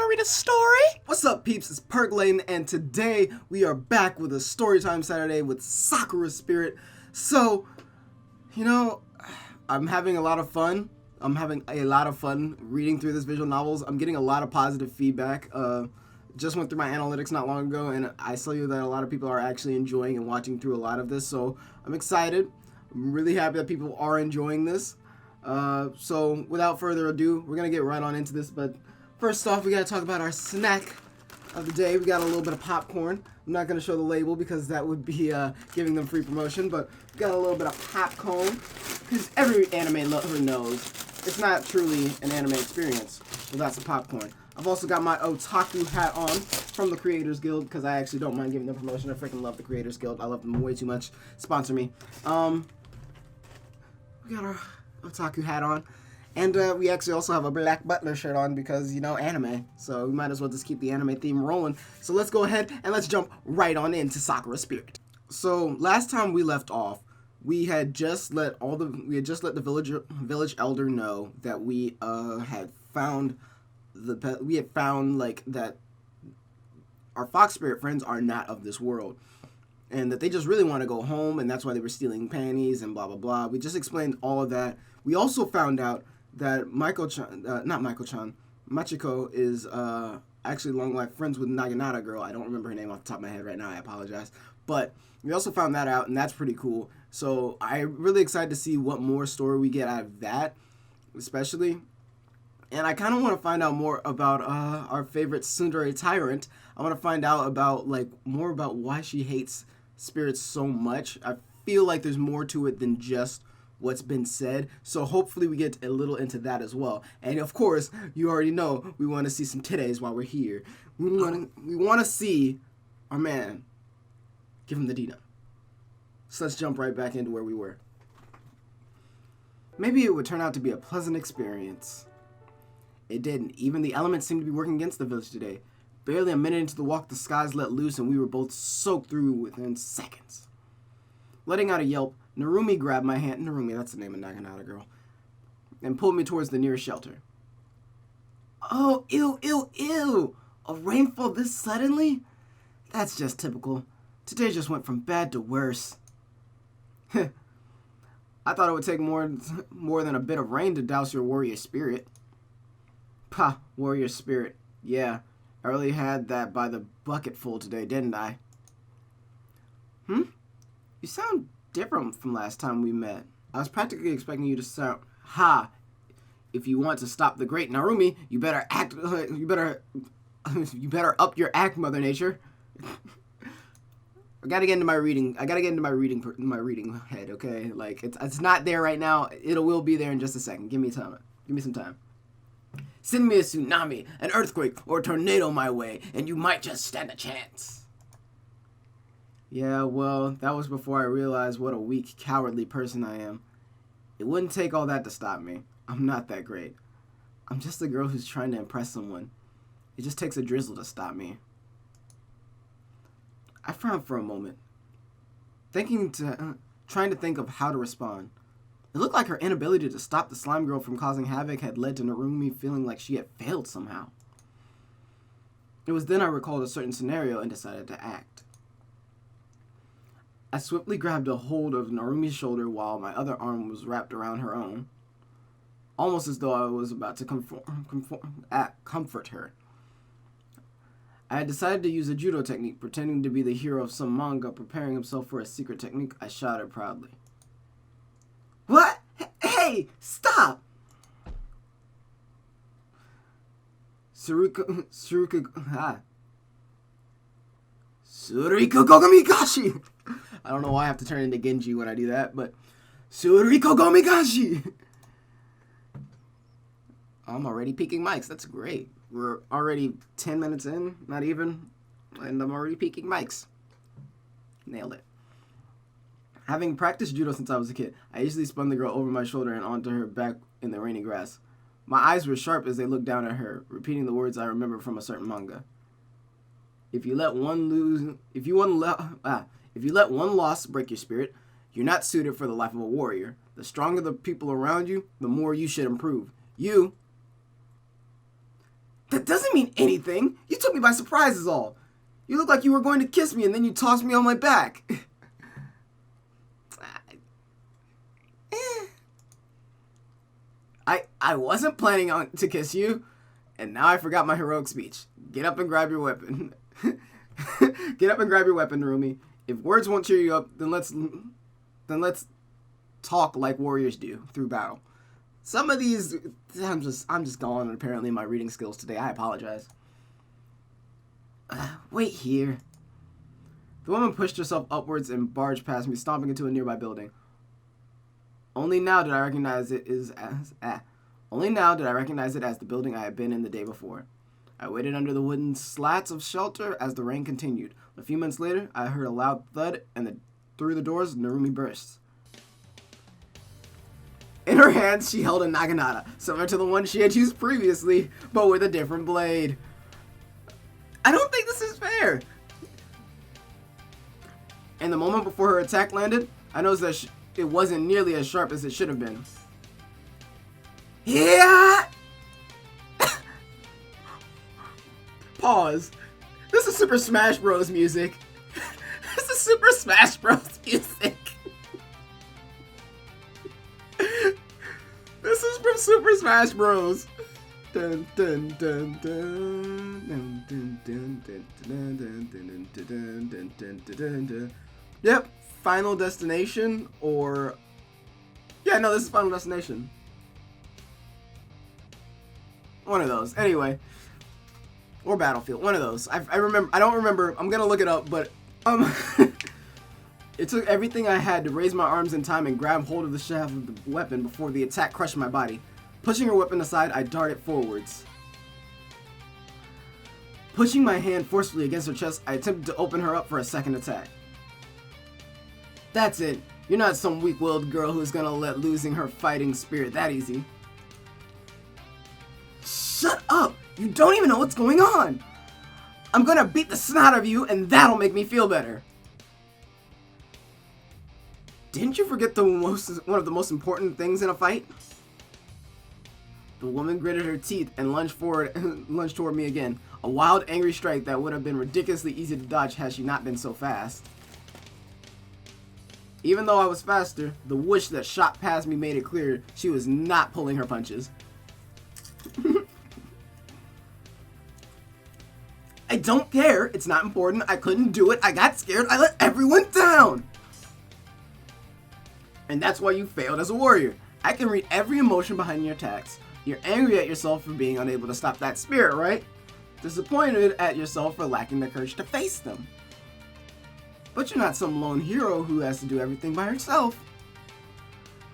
read a story? What's up, peeps? It's Perk, and today we are back with a Storytime Saturday with Sakura Spirit. So, I'm having a lot of fun. I'm having a lot of fun reading through this visual novels. I'm getting a lot of positive feedback. Just went through my analytics not long ago, and I saw you that a lot of people are actually enjoying and watching through a lot of this. So I'm excited. I'm really happy that people are enjoying this. So without further ado, we're gonna get right on into this. But first off, we gotta talk about our snack of the day. We got a little bit of popcorn. I'm not gonna show the label because that would be giving them free promotion. But we got a little bit of popcorn because every anime lover knows it's not truly an anime experience without some popcorn. I've also got my otaku hat on from the Creators Guild because I actually don't mind giving them promotion. I freaking love the Creators Guild. I love them way too much. Sponsor me. We got our otaku hat on. And we actually also have a Black Butler shirt on because, anime. So we might as well just keep the anime theme rolling. So let's go ahead and let's jump right on into Sakura Spirit. So last time we left off, we had just let the village elder know that we had found that our fox spirit friends are not of this world, and that they just really want to go home, and that's why they were stealing panties and blah blah blah. We just explained all of that. We also found out that Machiko is actually long life friends with Naginata girl. I don't remember her name off the top of my head right now. I apologize. But we also found that out, and that's pretty cool. So I'm really excited to see what more story we get out of that, especially. And I kind of want to find out more about our favorite Tsundere Tyrant. I want to find out about more about why she hates spirits so much. I feel like there's more to it than just what's been said. So hopefully we get a little into that as well. And of course, you already know we want to see some titties while we're here. We want to see our man give him the Dina. So let's jump right back into where we were. Maybe it would turn out to be a pleasant experience. It didn't. Even the elements seemed to be working against the village today. Barely a minute into the walk, the skies let loose and we were both soaked through within seconds. Letting out a yelp, Narumi grabbed my hand. Narumi, that's the name of Naginata girl. And pulled me towards the nearest shelter. Oh, ew, ew, ew! A rainfall this suddenly? That's just typical. Today just went from bad to worse. I thought it would take more than a bit of rain to douse your warrior spirit. Pah, warrior spirit. Yeah, I really had that by the bucketful today, didn't I? You sound different from last time we met. I was practically expecting you to sound, ha! If you want to stop the great Narumi, you better up your act, Mother Nature. I gotta get into my reading. My reading head. Okay, it's not there right now. It will be there in just a second. Give me time. Give me some time. Send me a tsunami, an earthquake, or a tornado my way, and you might just stand a chance. Yeah, well, that was before I realized what a weak, cowardly person I am. It wouldn't take all that to stop me. I'm not that great. I'm just a girl who's trying to impress someone. It just takes a drizzle to stop me. I frowned for a moment, trying to think of how to respond. It looked like her inability to stop the slime girl from causing havoc had led to Narumi feeling like she had failed somehow. It was then I recalled a certain scenario and decided to act. I swiftly grabbed a hold of Narumi's shoulder while my other arm was wrapped around her own, almost as though I was about to comfort her. I had decided to use a judo technique, pretending to be the hero of some manga preparing himself for a secret technique. I shouted proudly. What? Hey, stop! Suriko Gomigashi! I don't know why I have to turn into Genji when I do that, but Suriko Gomigashi! I'm already peaking mics. That's great. We're already 10 minutes in, not even, and I'm already peaking mics. Nailed it. Having practiced judo since I was a kid, I easily spun the girl over my shoulder and onto her back in the rainy grass. My eyes were sharp as they looked down at her, repeating the words I remember from a certain manga. If you let one loss break your spirit, you're not suited for the life of a warrior. The stronger the people around you, the more you should improve. You That doesn't mean anything. You took me by surprise is all. You look like you were going to kiss me and then you tossed me on my back. I wasn't planning on to kiss you, and now I forgot my heroic speech. Get up and grab your weapon. Get up and grab your weapon, Rumi. If words won't cheer you up, then let's talk like warriors do through battle. Some of these, I'm just gone. Apparently, my reading skills today. I apologize. Wait here. The woman pushed herself upwards and barged past me, stomping into a nearby building. Only now did I recognize it as the building I had been in the day before. I waited under the wooden slats of shelter as the rain continued. A few minutes later, I heard a loud thud, and through the doors, Narumi burst. In her hands, she held a naginata, similar to the one she had used previously, but with a different blade. I don't think this is fair. In the moment before her attack landed, I noticed that it wasn't nearly as sharp as it should have been. Yeah! Pause. This is Super Smash Bros. Music. This is Super Smash Bros. Music. This is from Super Smash Bros. Dun, dun, dun, dun, dun, dun, dun, dun, dun, dun, dun, dun, dun, dun, dun, dun. Yep, Final Destination, or... Yeah, no, this is Final Destination. One of those. Anyway. Or Battlefield. One of those. I remember. I don't remember. I'm gonna look it up, but... It took everything I had to raise my arms in time and grab hold of the shaft of the weapon before the attack crushed my body. Pushing her weapon aside, I darted forwards. Pushing my hand forcefully against her chest, I attempted to open her up for a second attack. That's it. You're not some weak-willed girl who's gonna let losing her fighting spirit that easy. Shut up! You don't even know what's going on! I'm gonna beat the snot out of you, and that'll make me feel better. Didn't you forget one of the most important things in a fight? The woman gritted her teeth and lunged toward me again. A wild, angry strike that would have been ridiculously easy to dodge had she not been so fast. Even though I was faster, the whoosh that shot past me made it clear she was not pulling her punches. I don't care. It's not important. I couldn't do it. I got scared. I let everyone down. And that's why you failed as a warrior. I can read every emotion behind your attacks. You're angry at yourself for being unable to stop that spirit, right? Disappointed at yourself for lacking the courage to face them. But you're not some lone hero who has to do everything by herself.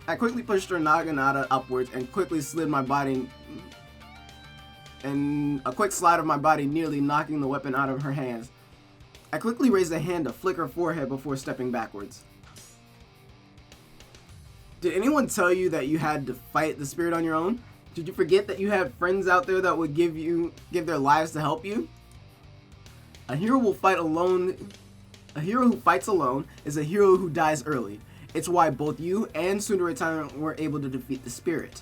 I quickly pushed her naginata upwards and quickly slid my body, and a quick slide of my body nearly knocking the weapon out of her hands. I quickly raised a hand to flick her forehead before stepping backwards. Did anyone tell you that you had to fight the spirit on your own? Did you forget that you had friends out there that would give their lives to help you? A hero will fight alone. A hero who fights alone is a hero who dies early. It's why both you and Tsundere Tyrant were able to defeat the spirit.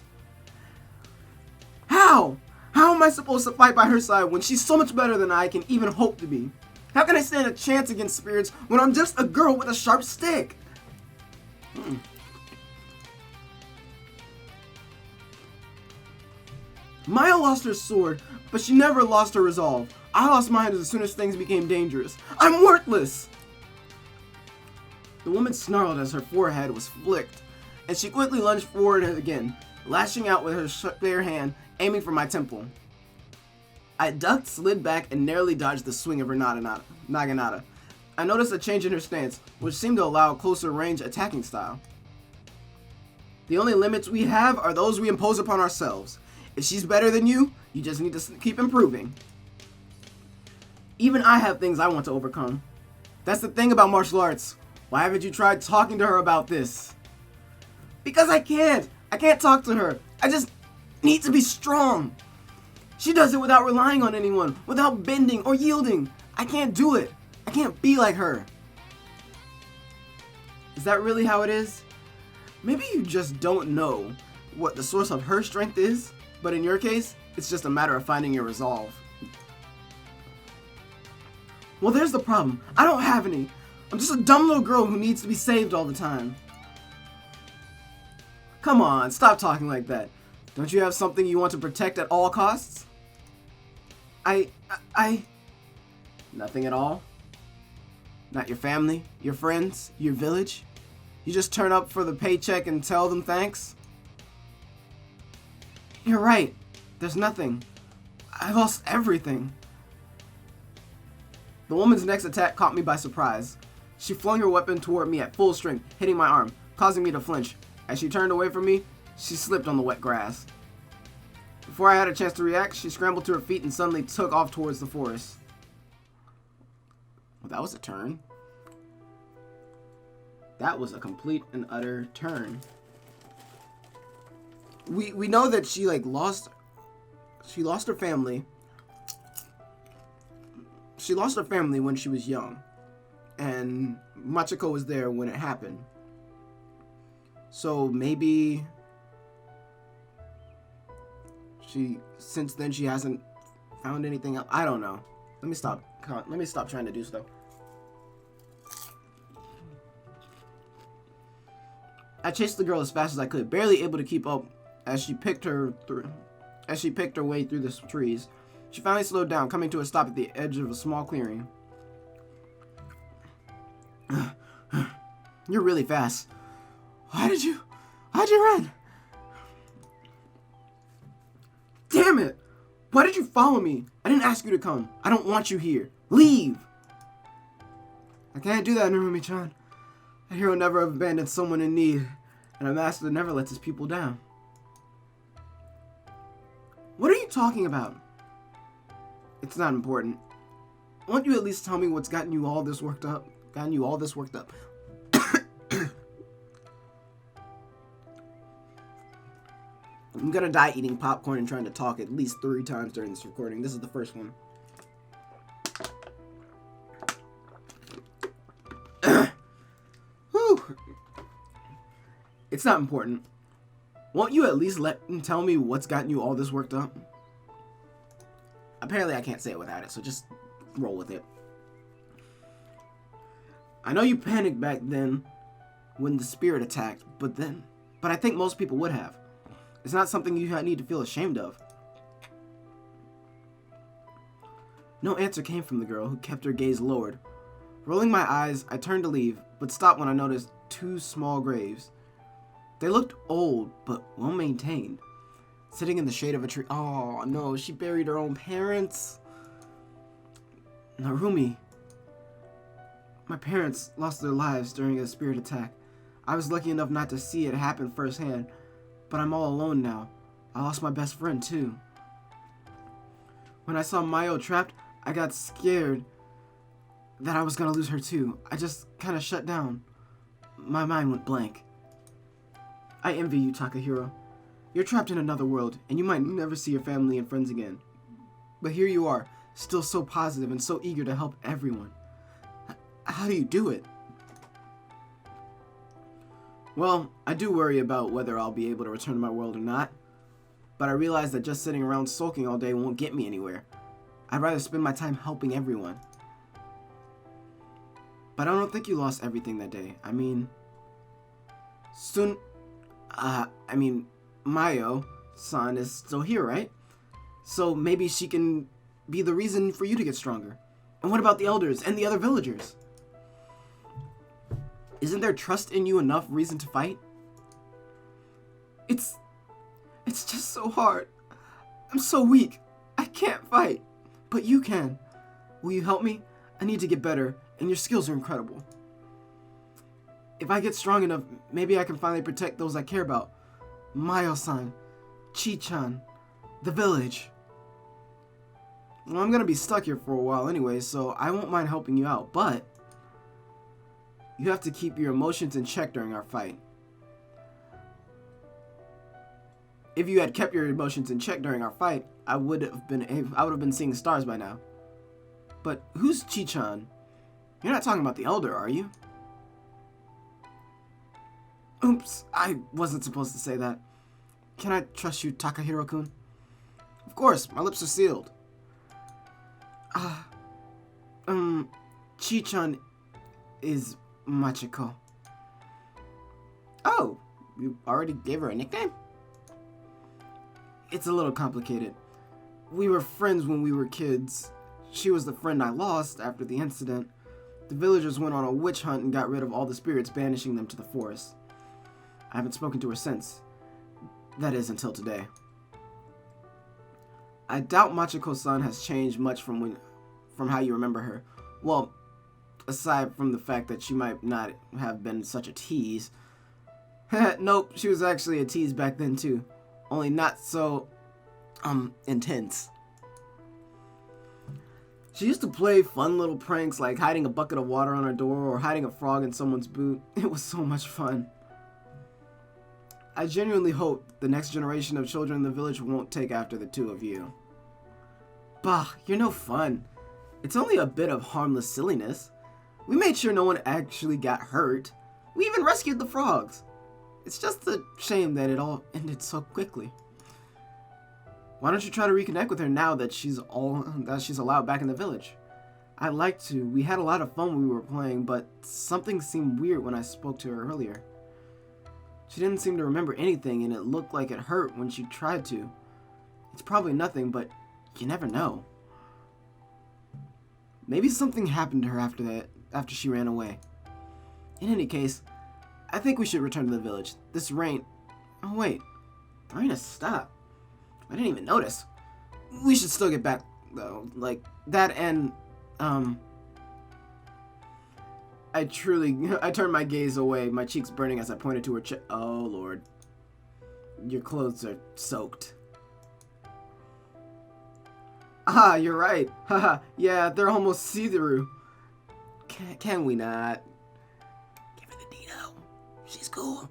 How? How am I supposed to fight by her side when she's so much better than I can even hope to be? How can I stand a chance against spirits when I'm just a girl with a sharp stick? Maya lost her sword, but she never lost her resolve. I lost mine as soon as things became dangerous. I'm worthless! The woman snarled as her forehead was flicked, and she quickly lunged forward again, lashing out with her bare hand, aiming for my temple. I ducked, slid back, and narrowly dodged the swing of her naginata. I noticed a change in her stance, which seemed to allow a closer range attacking style. The only limits we have are those we impose upon ourselves. If she's better than you, you just need to keep improving. Even I have things I want to overcome. That's the thing about martial arts. Why haven't you tried talking to her about this? Because I can't. I can't talk to her. I just need to be strong. She does it without relying on anyone, without bending or yielding. I can't do it. I can't be like her. Is that really how it is? Maybe you just don't know what the source of her strength is, but in your case, it's just a matter of finding your resolve. Well, there's the problem. I don't have any. I'm just a dumb little girl who needs to be saved all the time. Come on, stop talking like that. Don't you have something you want to protect at all costs? Nothing at all? Not your family, your friends, your village? You just turn up for the paycheck and tell them thanks? You're right. There's nothing. I lost everything. The woman's next attack caught me by surprise. She flung her weapon toward me at full strength, hitting my arm, causing me to flinch. As she turned away from me, she slipped on the wet grass. Before I had a chance to react, she scrambled to her feet and suddenly took off towards the forest. Well, that was a turn. That was a complete and utter turn. We know that she lost her family. She lost her family when she was young, and Machiko was there when it happened. So maybe since then she hasn't found anything else. I don't know. Let me stop trying to do stuff. I chased the girl as fast as I could, barely able to keep up as she picked her way through the trees. She finally slowed down, coming to a stop at the edge of a small clearing. You're really fast. Why'd you run? Damn it! Why did you follow me? I didn't ask you to come. I don't want you here. Leave! I can't do that, Narumi-chan. A hero never abandons someone in need, and a master never lets his people down. What are you talking about? It's not important. Won't you at least tell me what's gotten you all this worked up? I'm gonna die eating popcorn and trying to talk at least 3 times during this recording. This is the first one. Whew. It's not important. Won't you at least tell me what's gotten you all this worked up? Apparently I can't say it without it, so just roll with it. I know you panicked back then when the spirit attacked, but I think most people would have. It's not something you need to feel ashamed of. No answer came from the girl, who kept her gaze lowered. Rolling my eyes, I turned to leave, but stopped when I noticed 2 small graves. They looked old, but well maintained, sitting in the shade of a tree. Oh no, she buried her own parents. Narumi. My parents lost their lives during a spirit attack. I was lucky enough not to see it happen firsthand, but I'm all alone now. I lost my best friend too. When I saw Mayo trapped, I got scared that I was gonna lose her too. I just kinda shut down. My mind went blank. I envy you, Takahiro. You're trapped in another world, and you might never see your family and friends again. But here you are, still so positive and so eager to help everyone. How do you do it? Well, I do worry about whether I'll be able to return to my world or not. But I realize that just sitting around sulking all day won't get me anywhere. I'd rather spend my time helping everyone. But I don't think you lost everything that day. I mean, Mayo-san is still here, right? So maybe she can be the reason for you to get stronger. And what about the elders and the other villagers? Isn't there trust in you enough reason to fight? It's just so hard. I'm so weak. I can't fight. But you can. Will you help me? I need to get better, and your skills are incredible. If I get strong enough, maybe I can finally protect those I care about. Mayo-san, Chi-chan, the village. Well, I'm gonna be stuck here for a while anyway, so I won't mind helping you out, but you have to keep your emotions in check during our fight. If you had kept your emotions in check during our fight, I would have been seeing stars by now. But who's Chi-chan? You're not talking about the elder, are you? Oops, I wasn't supposed to say that. Can I trust you, Takahiro-kun? Of course, my lips are sealed. Chi-chan is Machiko. Oh, you already gave her a nickname? It's a little complicated. We were friends when we were kids. She was the friend I lost after the incident. The villagers went on a witch hunt and got rid of all the spirits, banishing them to the forest. I haven't spoken to her since. That is, until today. I doubt Machiko-san has changed much from how you remember her. Well, aside from the fact that she might not have been such a tease. Nope, she was actually a tease back then too. Only not so, intense. She used to play fun little pranks like hiding a bucket of water on her door or hiding a frog in someone's boot. It was so much fun. I genuinely hope the next generation of children in the village won't take after the two of you. Bah, you're no fun. It's only a bit of harmless silliness. We made sure no one actually got hurt. We even rescued the frogs. It's just a shame that it all ended so quickly. Why don't you try to reconnect with her now that she's allowed back in the village? I'd like to. We had a lot of fun when we were playing, but something seemed weird when I spoke to her earlier. She didn't seem to remember anything, and it looked like it hurt when she tried to. It's probably nothing, but you never know. Maybe something happened to her after she ran away. In any case, I think we should return to the village. This rain... Oh wait, the rain has stopped. I didn't even notice. We should still get back, though. Like, that and, I turned my gaze away, my cheeks burning as I pointed to her Oh, Lord. Your clothes are soaked. Ah, you're right. Haha, yeah, they're almost see-through. Can we not? Give her the Dino. She's cool.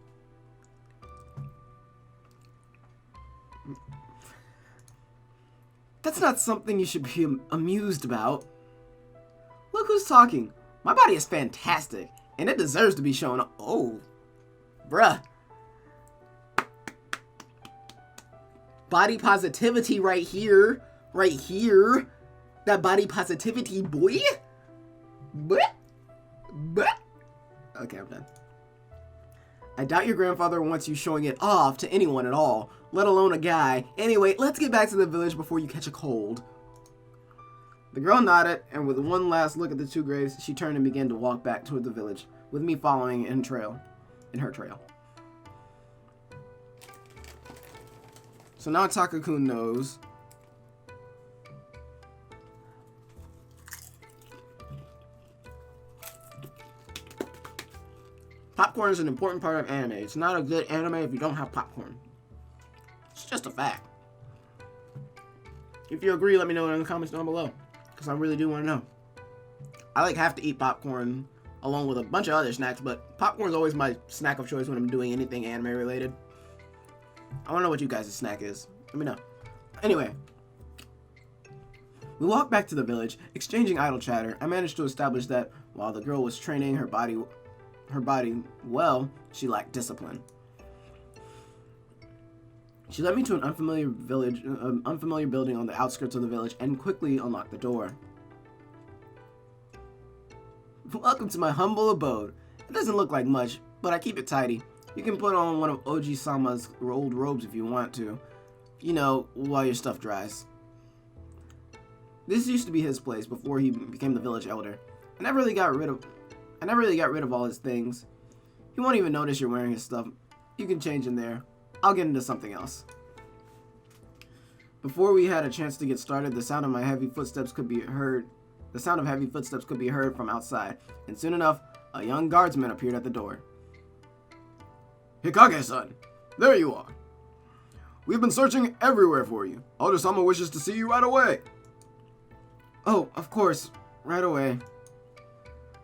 That's not something you should be amused about. Look who's talking. My body is fantastic, and it deserves to be shown. Oh, bruh. Body positivity right here. Right here. That body positivity, boy. But. Okay, I'm done. I doubt your grandfather wants you showing it off to anyone at all, let alone a guy. Anyway, let's get back to the village before you catch a cold. The girl nodded, and with one last look at the two graves, she turned and began to walk back toward the village, with me following in her trail. So now Takakun knows. Popcorn is an important part of anime. It's not a good anime if you don't have popcorn. It's just a fact. If you agree, let me know in the comments down below, because I really do want to know. I have to eat popcorn along with a bunch of other snacks, but popcorn is always my snack of choice when I'm doing anything anime related. I want to know what you guys' snack is. Let me know. Anyway, we walked back to the village, exchanging idle chatter. I managed to establish that while the girl was training her body well, she lacked discipline. She led me to an unfamiliar building on the outskirts of the village and quickly unlocked the door. Welcome to my humble abode. It doesn't look like much, but I keep it tidy. You can put on one of Oji-sama's old robes if you want to. You know, while your stuff dries. This used to be his place before he became the village elder. I never really got rid of all his things. He won't even notice you're wearing his stuff. You can change in there. I'll get into something else. Before we had a chance to get started, the sound of heavy footsteps could be heard from outside, and soon enough, a young guardsman appeared at the door. Hikage-san, there you are. We've been searching everywhere for you. Oda-sama wishes to see you right away. Oh, of course, right away.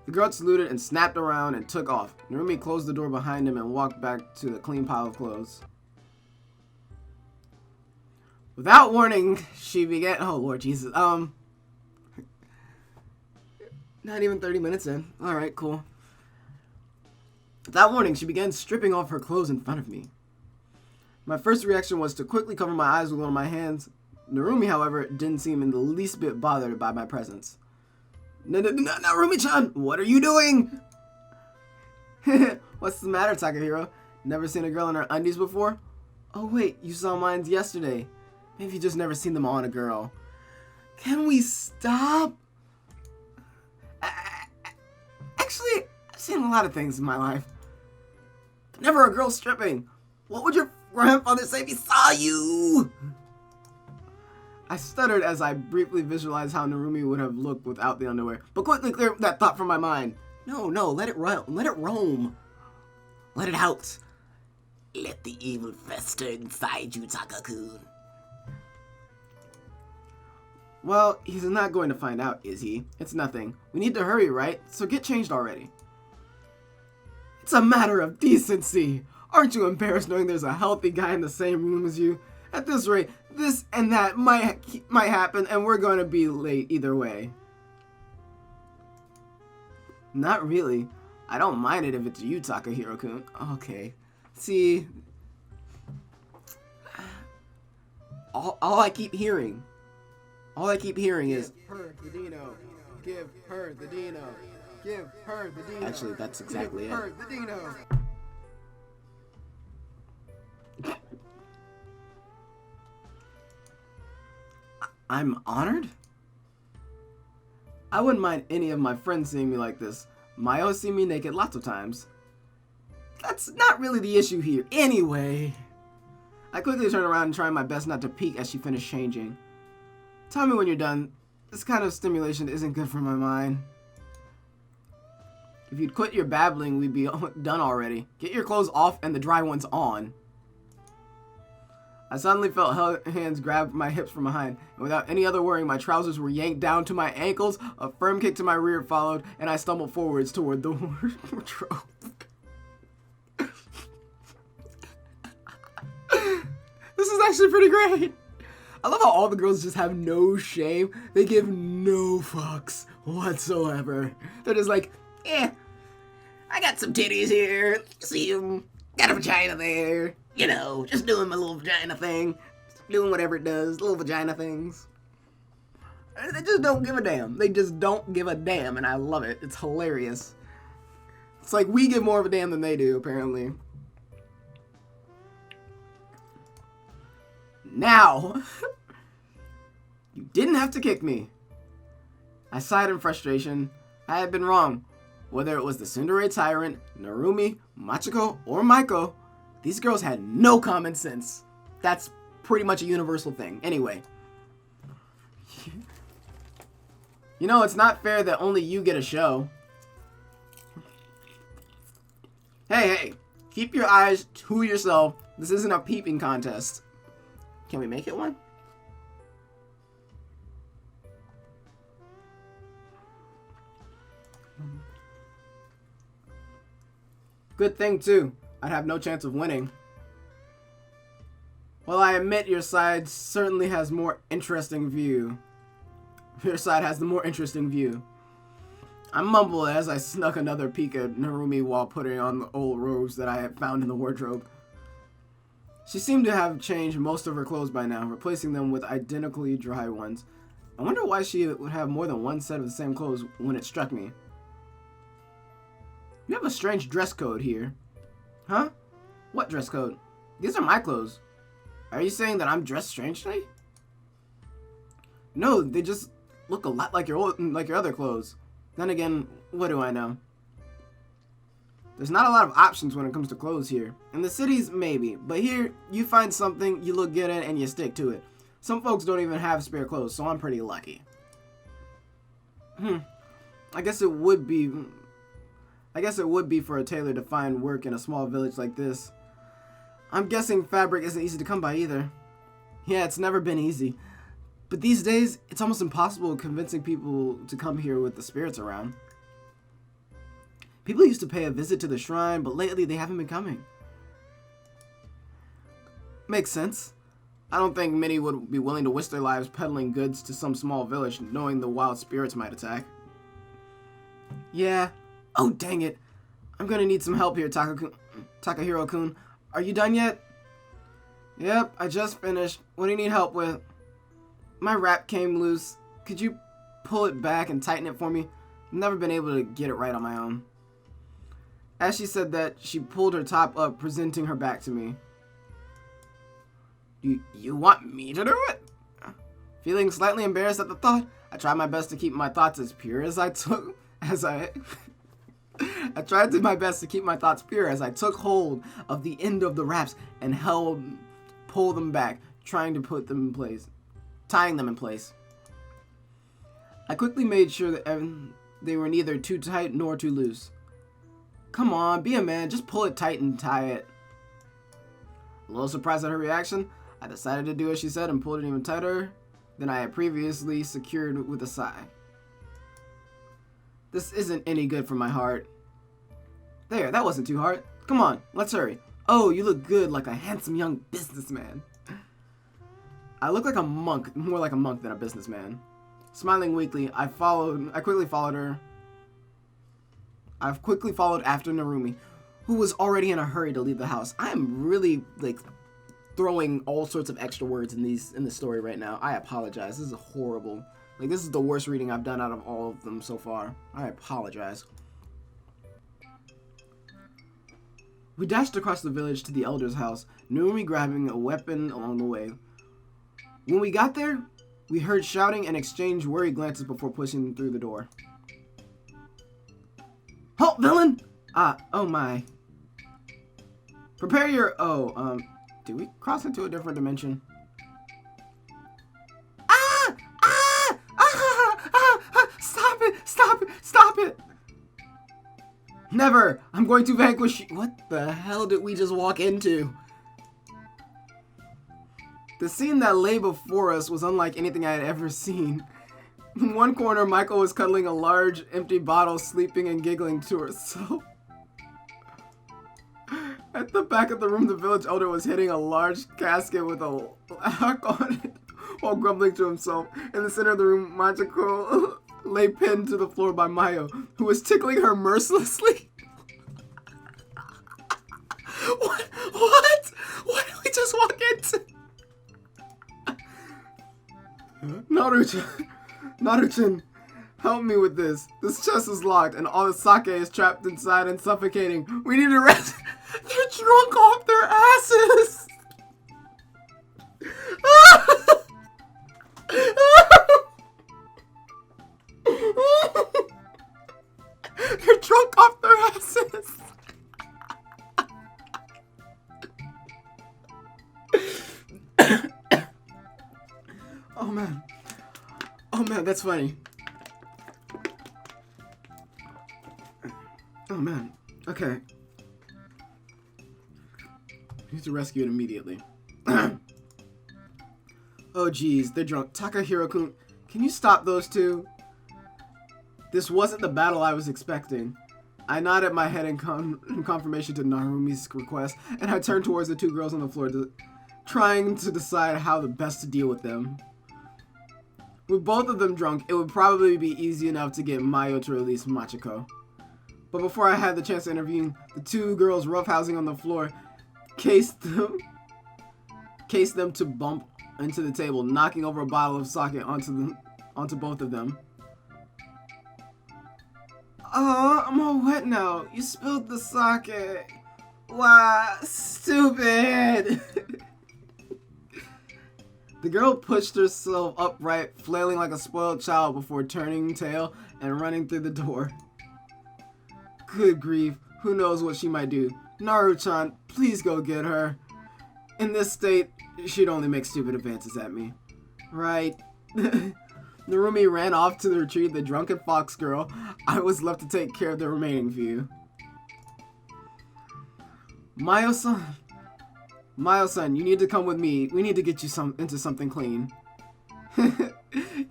The guard saluted and snapped around and took off. Narumi closed the door behind him and walked back to the clean pile of clothes. Without warning, she began... Oh, Lord Jesus. Not even 30 minutes in. Alright, cool. Without warning, she began stripping off her clothes in front of me. My first reaction was to quickly cover my eyes with one of my hands. Narumi, however, didn't seem in the least bit bothered by my presence. Narumi-chan, what are you doing? What's the matter, Takahiro? Never seen a girl in her undies before? Oh wait, you saw mine yesterday. Maybe you just never seen them on a girl. Can we stop? Actually, I've seen a lot of things in my life. Never a girl stripping. What would your grandfather say if he saw you? I stuttered as I briefly visualized how Narumi would have looked without the underwear, but quickly cleared that thought from my mind. No, let it run. Let it roam. Let it out. Let the evil fester inside you, Taka-kun. Well, he's not going to find out, is he? It's nothing. We need to hurry, right? So get changed already. It's a matter of decency. Aren't you embarrassed knowing there's a healthy guy in the same room as you? At this rate, this and that might happen, and we're going to be late either way. Not really. I don't mind it if it's you, Takahiro-kun. Okay. See, all I keep hearing is, give her the Dino. Give her the Dino. Give her the Dino. Actually, that's exactly it. Give her the Dino. I'm honored? I wouldn't mind any of my friends seeing me like this. Mayo seen me naked lots of times. That's not really the issue here. Anyway, I quickly turned around and tried my best not to peek as she finished changing. Tell me when you're done. This kind of stimulation isn't good for my mind. If you'd quit your babbling, we'd be done already. Get your clothes off and the dry ones on. I suddenly felt hands grab my hips from behind, and without any other worrying, my trousers were yanked down to my ankles, a firm kick to my rear followed, and I stumbled forwards toward the wardrobe. This is actually pretty great. I love how all the girls just have no shame. They give no fucks whatsoever. They're just like, I got some titties here. See them? Got a vagina there. You know, just doing my little vagina thing. Doing whatever it does. Little vagina things. They just don't give a damn. They just don't give a damn, and I love it. It's hilarious. It's like we give more of a damn than they do, apparently. Now, you didn't have to kick me. I sighed in frustration. I had been wrong. Whether it was the Tsundere Tyrant, Narumi, Machiko, or Maiko, these girls had no common sense. That's pretty much a universal thing. Anyway. You know, it's not fair that only you get a show. Hey, keep your eyes to yourself. This isn't a peeping contest. Can we make it one? Good thing, too. I'd have no chance of winning. Well, I admit your side certainly has more interesting view. Your side has the more interesting view. I mumbled as I snuck another peek at Narumi while putting on the old robes that I had found in the wardrobe. She seemed to have changed most of her clothes by now, replacing them with identically dry ones. I wonder why she would have more than one set of the same clothes when it struck me. You have a strange dress code here. Huh? What dress code? These are my clothes. Are you saying that I'm dressed strangely? No, they just look a lot like your other clothes. Then again, what do I know? There's not a lot of options when it comes to clothes here. In the cities, maybe. But here, you find something you look good at and you stick to it. Some folks don't even have spare clothes, so I'm pretty lucky. I guess it would be for a tailor to find work in a small village like this. I'm guessing fabric isn't easy to come by either. Yeah, it's never been easy. But these days, it's almost impossible convincing people to come here with the spirits around. People used to pay a visit to the shrine, but lately they haven't been coming. Makes sense. I don't think many would be willing to waste their lives peddling goods to some small village, knowing the wild spirits might attack. Yeah. Oh, dang it. I'm gonna need some help here, Takahiro-kun. Are you done yet? Yep, I just finished. What do you need help with? My wrap came loose. Could you pull it back and tighten it for me? Never been able to get it right on my own. As she said that, she pulled her top up, presenting her back to me. You want me to do it? Feeling slightly embarrassed at the thought, I tried my best to keep my thoughts as pure as I took hold of the end of the wraps and pulled them back, trying to put them in place, tying them in place. I quickly made sure that they were neither too tight nor too loose. Come on, be a man, just pull it tight and tie it. A little surprised at her reaction, I decided to do as she said and pulled it even tighter than I had previously secured with a sigh. This isn't any good for my heart. There, that wasn't too hard. Come on, let's hurry. Oh, you look good like a handsome young businessman. I look like a monk, more like a monk than a businessman. Smiling weakly, I quickly followed her. I've quickly followed after Narumi, who was already in a hurry to leave the house. I am really, like, throwing all sorts of extra words in the story right now. I apologize. This is horrible. Like, this is the worst reading I've done out of all of them so far. I apologize. We dashed across the village to the elder's house, Narumi grabbing a weapon along the way. When we got there, we heard shouting and exchanged worried glances before pushing through the door. Halt, villain! Oh my. Prepare your... did we cross into a different dimension? Stop it! Stop it! Stop it! Never! I'm going to vanquish you. What the hell did we just walk into? The scene that lay before us was unlike anything I had ever seen. In one corner, Michael was cuddling a large, empty bottle, sleeping and giggling to herself. At the back of the room, the village elder was hitting a large casket with a lock on it while grumbling to himself. In the center of the room, Machiko lay pinned to the floor by Mayo, who was tickling her mercilessly. What? What did we just walk into? Naruto-chan, help me with this. This chest is locked and all the sake is trapped inside and suffocating. We need to rest. They're drunk off their asses. They're drunk off their asses. Oh man, that's funny. Oh man, okay. We need to rescue it immediately. Oh geez, they're drunk. Takahiro-kun, can you stop those two? This wasn't the battle I was expecting. I nodded my head in confirmation to Narumi's request, and I turned towards the two girls on the floor, trying to decide how the best to deal with them. With both of them drunk, it would probably be easy enough to get Mayo to release Machiko. But before I had the chance to intervene, the two girls roughhousing on the floor cased them to bump into the table, knocking over a bottle of sake onto both of them. Oh, I'm all wet now. You spilled the sake. Wow, stupid. The girl pushed herself upright, flailing like a spoiled child before turning tail and running through the door. Good grief, who knows what she might do. Naru-chan, please go get her. In this state, she'd only make stupid advances at me. Right. Narumi ran off to retrieve the drunken fox girl. I was left to take care of the remaining few. Mayo-san, you need to come with me. We need to get you into something clean.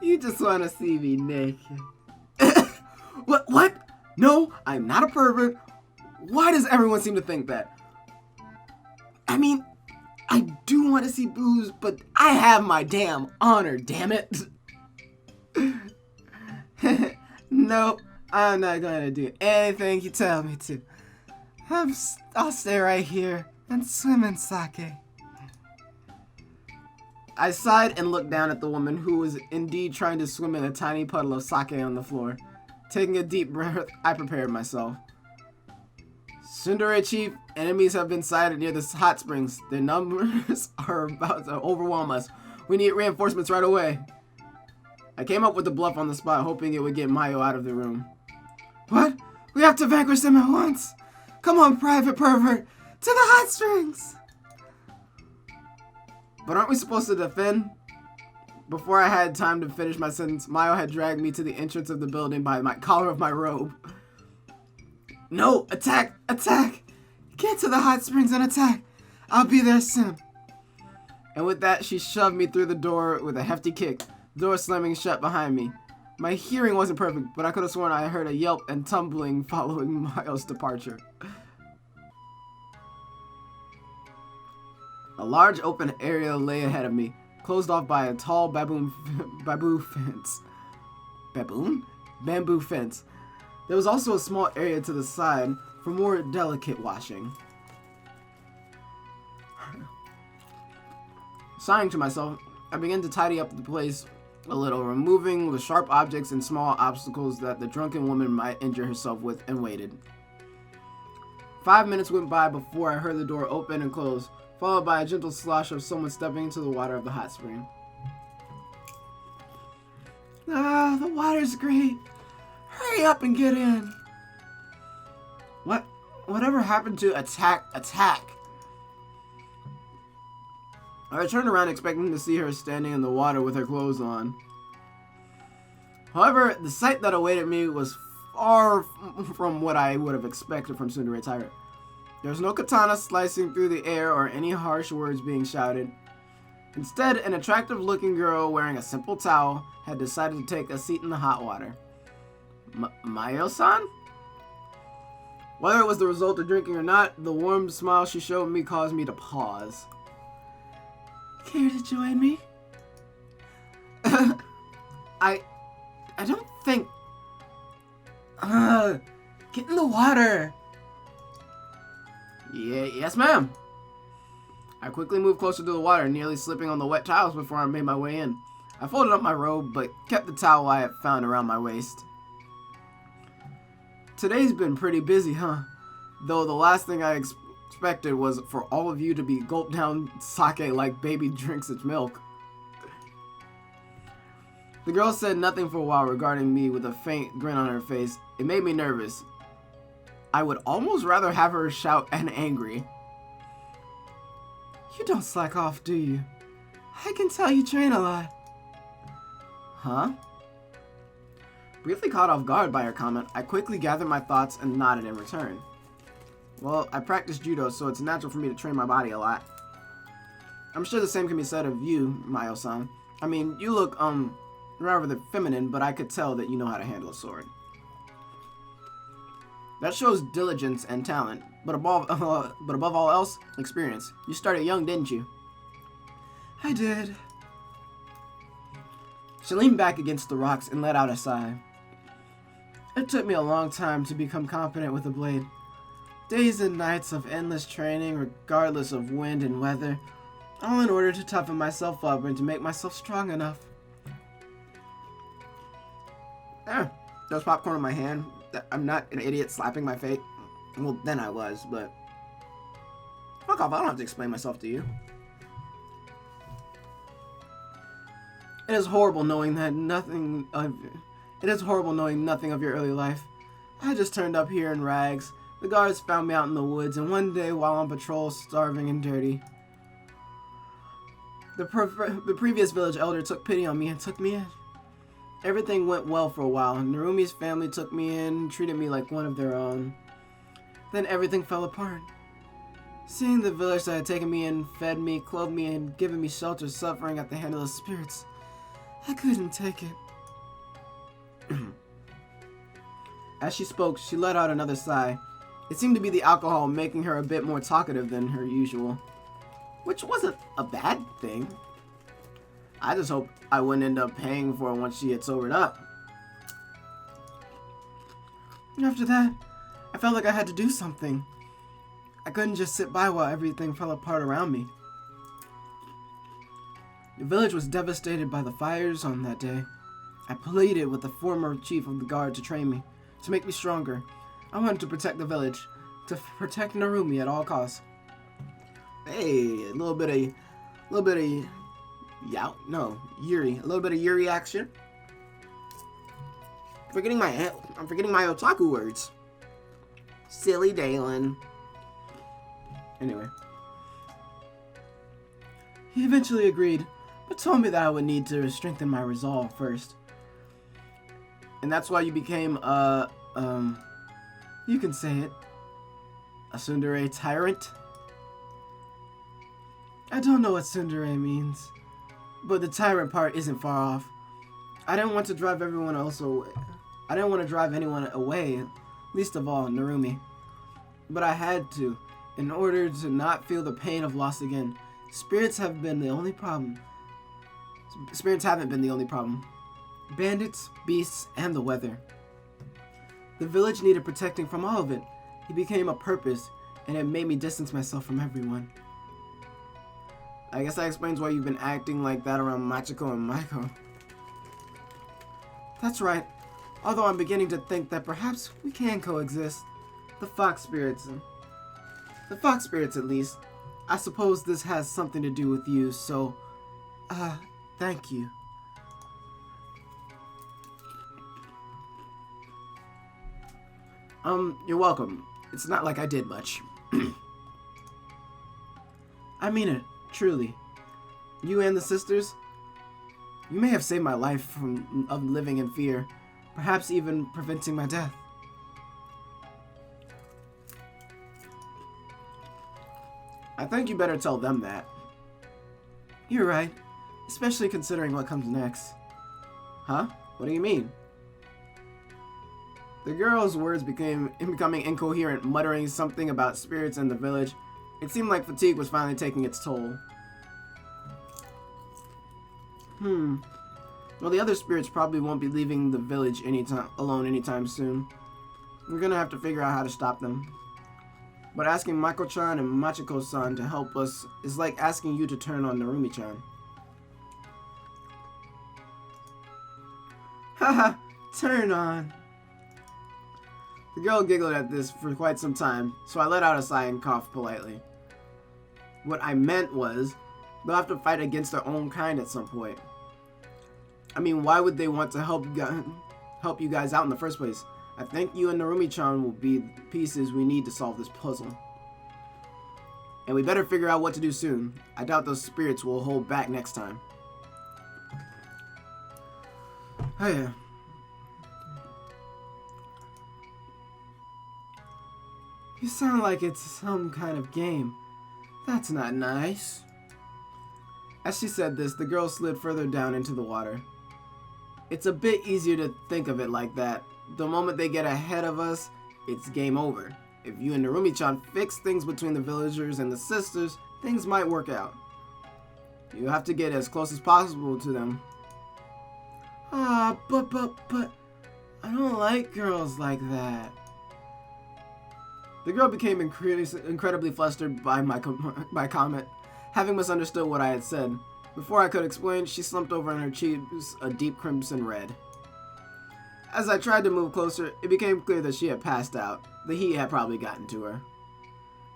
You just want to see me naked. What? No, I'm not a pervert. Why does everyone seem to think that? I mean, I do want to see boobs, but I have my damn honor, damn it. Nope, I'm not going to do anything you tell me to. I'll stay right here and swim in sake. I sighed and looked down at the woman who was indeed trying to swim in a tiny puddle of sake on the floor. Taking a deep breath, I prepared myself. Tsundere Chief, enemies have been sighted near the hot springs. Their numbers are about to overwhelm us. We need reinforcements right away. I came up with the bluff on the spot, hoping it would get Mayo out of the room. What? We have to vanquish them at once. Come on, private pervert. To the hot springs. But aren't we supposed to defend? Before I had time to finish my sentence, Mayo had dragged me to the entrance of the building by my collar of my robe. No! Attack! Attack! Get to the hot springs and attack! I'll be there soon. And with that, she shoved me through the door with a hefty kick, the door slamming shut behind me. My hearing wasn't perfect, but I could have sworn I heard a yelp and tumbling following Mayo's departure. A large open area lay ahead of me, closed off by a tall bamboo fence. Bamboo fence. There was also a small area to the side for more delicate washing. Sighing to myself, I began to tidy up the place a little, removing the sharp objects and small obstacles that the drunken woman might injure herself with, and waited. 5 minutes went by before I heard the door open and close, followed by a gentle slosh of someone stepping into the water of the hot spring. Ah, the water's great. Hurry up and get in. Whatever happened to attack? I turned around expecting to see her standing in the water with her clothes on. However, the sight that awaited me was far from what I would have expected from Tsundere Tyrant. There was no katana slicing through the air or any harsh words being shouted. Instead, an attractive-looking girl wearing a simple towel had decided to take a seat in the hot water. Mayo-san? Whether it was the result of drinking or not, the warm smile she showed me caused me to pause. Care to join me? I don't think... get in the water. Yeah, yes, ma'am. I quickly moved closer to the water, nearly slipping on the wet towels before I made my way in. I folded up my robe, but kept the towel I had found around my waist. Today's been pretty busy, huh? Though the last thing I expected was for all of you to be gulped down sake like baby drinks its milk. The girl said nothing for a while regarding me with a faint grin on her face. It made me nervous. I would almost rather have her shout and angry. You don't slack off, do you? I can tell you train a lot. Huh? Briefly caught off guard by her comment, I quickly gathered my thoughts and nodded in return. Well, I practice judo, so it's natural for me to train my body a lot. I'm sure the same can be said of you, Mayo-san. I mean, you look, rather feminine, but I could tell that you know how to handle a sword. That shows diligence and talent, but above all else, experience. You started young, didn't you? I did. She leaned back against the rocks and let out a sigh. It took me a long time to become competent with a blade. Days and nights of endless training, regardless of wind and weather, all in order to toughen myself up and to make myself strong enough. There's popcorn in my hand. I'm not an idiot slapping my face. Well, then I was, but... Fuck off, I don't have to explain myself to you. It is horrible knowing nothing of your early life. I just turned up here in rags. The guards found me out in the woods, and one day while on patrol, starving and dirty, the previous village elder took pity on me and took me in. Everything went well for a while. Narumi's family took me in and treated me like one of their own. Then everything fell apart. Seeing the village that had taken me in, fed me, clothed me, and given me shelter suffering at the hand of the spirits, I couldn't take it. As she spoke, she let out another sigh. It seemed to be the alcohol making her a bit more talkative than her usual. Which wasn't a bad thing. I just hoped I wouldn't end up paying for it once she had sobered up. After that, I felt like I had to do something. I couldn't just sit by while everything fell apart around me. The village was devastated by the fires on that day. I pleaded with the former chief of the guard to train me, to make me stronger. I wanted to protect the village, to protect Narumi at all costs. Hey, a little bit of Yuri. A little bit of Yuri action. I'm forgetting my otaku words. Silly Dalen. Anyway. He eventually agreed, but told me that I would need to strengthen my resolve first. And that's why you became you can say it, a Tsundere Tyrant? I don't know what Tsundere means, but the tyrant part isn't far off. I didn't want to drive anyone away, least of all Narumi. But I had to, in order to not feel the pain of loss again. Spirits haven't been the only problem. Bandits, beasts, and the weather. The village needed protecting from all of it. It became a purpose, and it made me distance myself from everyone. I guess that explains why you've been acting like that around Machiko and Maiko. That's right. Although I'm beginning to think that perhaps we can coexist. The fox spirits at least. I suppose this has something to do with you, so, thank you. You're welcome. It's not like I did much. I mean it, truly. You and the sisters, you may have saved my life from living in fear, perhaps even preventing my death. I think you better tell them that. You're right, especially considering what comes next. Huh? What do you mean? The girl's words becoming incoherent, muttering something about spirits in the village. It seemed like fatigue was finally taking its toll. Well, the other spirits probably won't be leaving the village alone anytime soon. We're gonna have to figure out how to stop them. But asking Mako-chan and Machiko-san to help us is like asking you to turn on Narumi-chan. Haha, turn on. The girl giggled at this for quite some time, so I let out a sigh and coughed politely. What I meant was, they'll have to fight against their own kind at some point. I mean, why would they want to help you guys out in the first place? I think you and Narumi-chan will be the pieces we need to solve this puzzle. And we better figure out what to do soon. I doubt those spirits will hold back next time. Oh yeah. You sound like it's some kind of game. That's not nice. As she said this, the girl slid further down into the water. It's a bit easier to think of it like that. The moment they get ahead of us, it's game over. If you and Narumi-chan fix things between the villagers and the sisters, things might work out. You have to get as close as possible to them. But, I don't like girls like that. The girl became incredibly flustered by my comment, having misunderstood what I had said. Before I could explain, she slumped over in her cheeks a deep crimson red. As I tried to move closer, it became clear that she had passed out. The heat had probably gotten to her.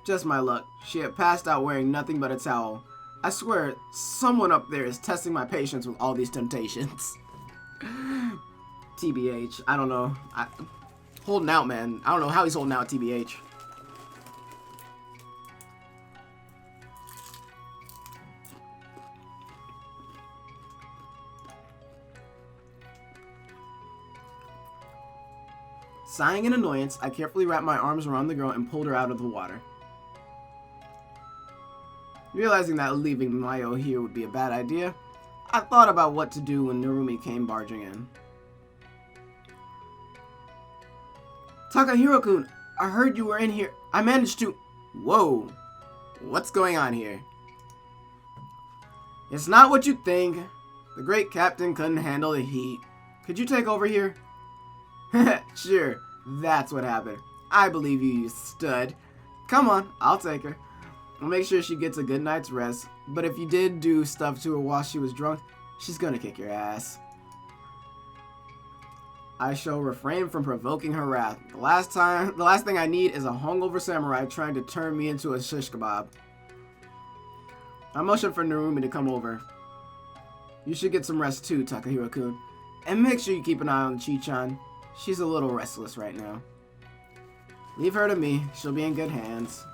Just my luck. She had passed out wearing nothing but a towel. I swear, someone up there is testing my patience with all these temptations. TBH, I don't know. Holding out, man. I don't know how he's holding out, TBH. Sighing in annoyance, I carefully wrapped my arms around the girl and pulled her out of the water. Realizing that leaving Mayo here would be a bad idea, I thought about what to do when Narumi came barging in. Takahiro-kun, I heard you were in here. I managed to... Whoa. What's going on here? It's not what you think. The great captain couldn't handle the heat. Could you take over here? Sure, that's what happened. I believe you, you stud. Come on, I'll take her. I'll make sure she gets a good night's rest. But if you did do stuff to her while she was drunk, she's gonna kick your ass. I shall refrain from provoking her wrath. The last thing I need is a hungover samurai trying to turn me into a shish kebab. I motioned for Narumi to come over. You should get some rest too, Takahiro-kun. And make sure you keep an eye on Chi-chan. She's a little restless right now. Leave her to me. She'll be in good hands.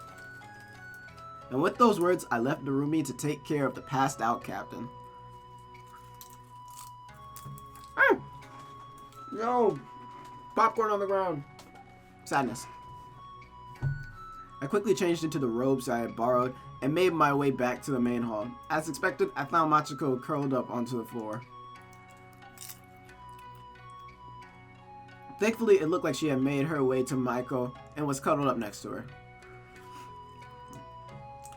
And with those words, I left Narumi to take care of the passed out captain. Hey! Yo! Popcorn on the ground. Sadness. I quickly changed into the robes I had borrowed and made my way back to the main hall. As expected, I found Machiko curled up onto the floor. Thankfully, it looked like she had made her way to Maiko and was cuddled up next to her.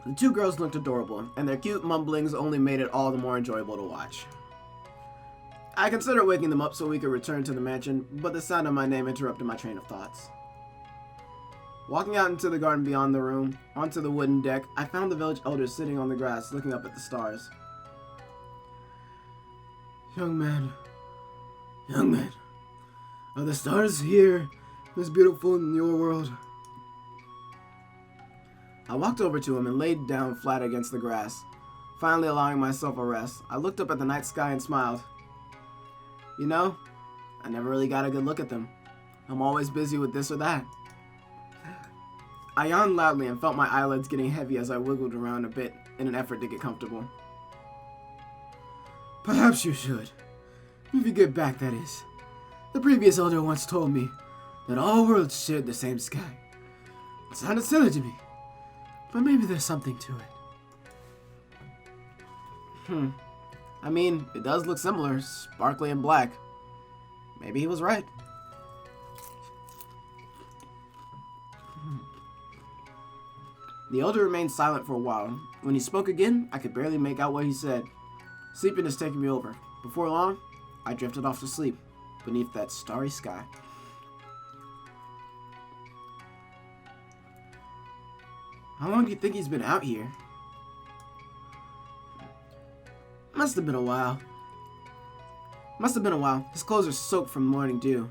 The two girls looked adorable, and their cute mumblings only made it all the more enjoyable to watch. I considered waking them up so we could return to the mansion, but the sound of my name interrupted my train of thoughts. Walking out into the garden beyond the room, onto the wooden deck, I found the village elders sitting on the grass looking up at the stars. Young man, are the stars here as beautiful in your world? I walked over to him and laid down flat against the grass, finally allowing myself a rest. I looked up at the night sky and smiled. You know, I never really got a good look at them. I'm always busy with this or that. I yawned loudly and felt my eyelids getting heavy as I wiggled around a bit in an effort to get comfortable. Perhaps you should. If you get back, that is. The previous elder once told me that all worlds shared the same sky. It sounded silly to me, but maybe there's something to it. I mean, it does look similar, sparkly and black. Maybe he was right. The elder remained silent for a while. When he spoke again, I could barely make out what he said. Sleepiness taking me over. Before long, I drifted off to sleep beneath that starry sky. How long do you think he's been out here? Must have been a while. His clothes are soaked from morning dew.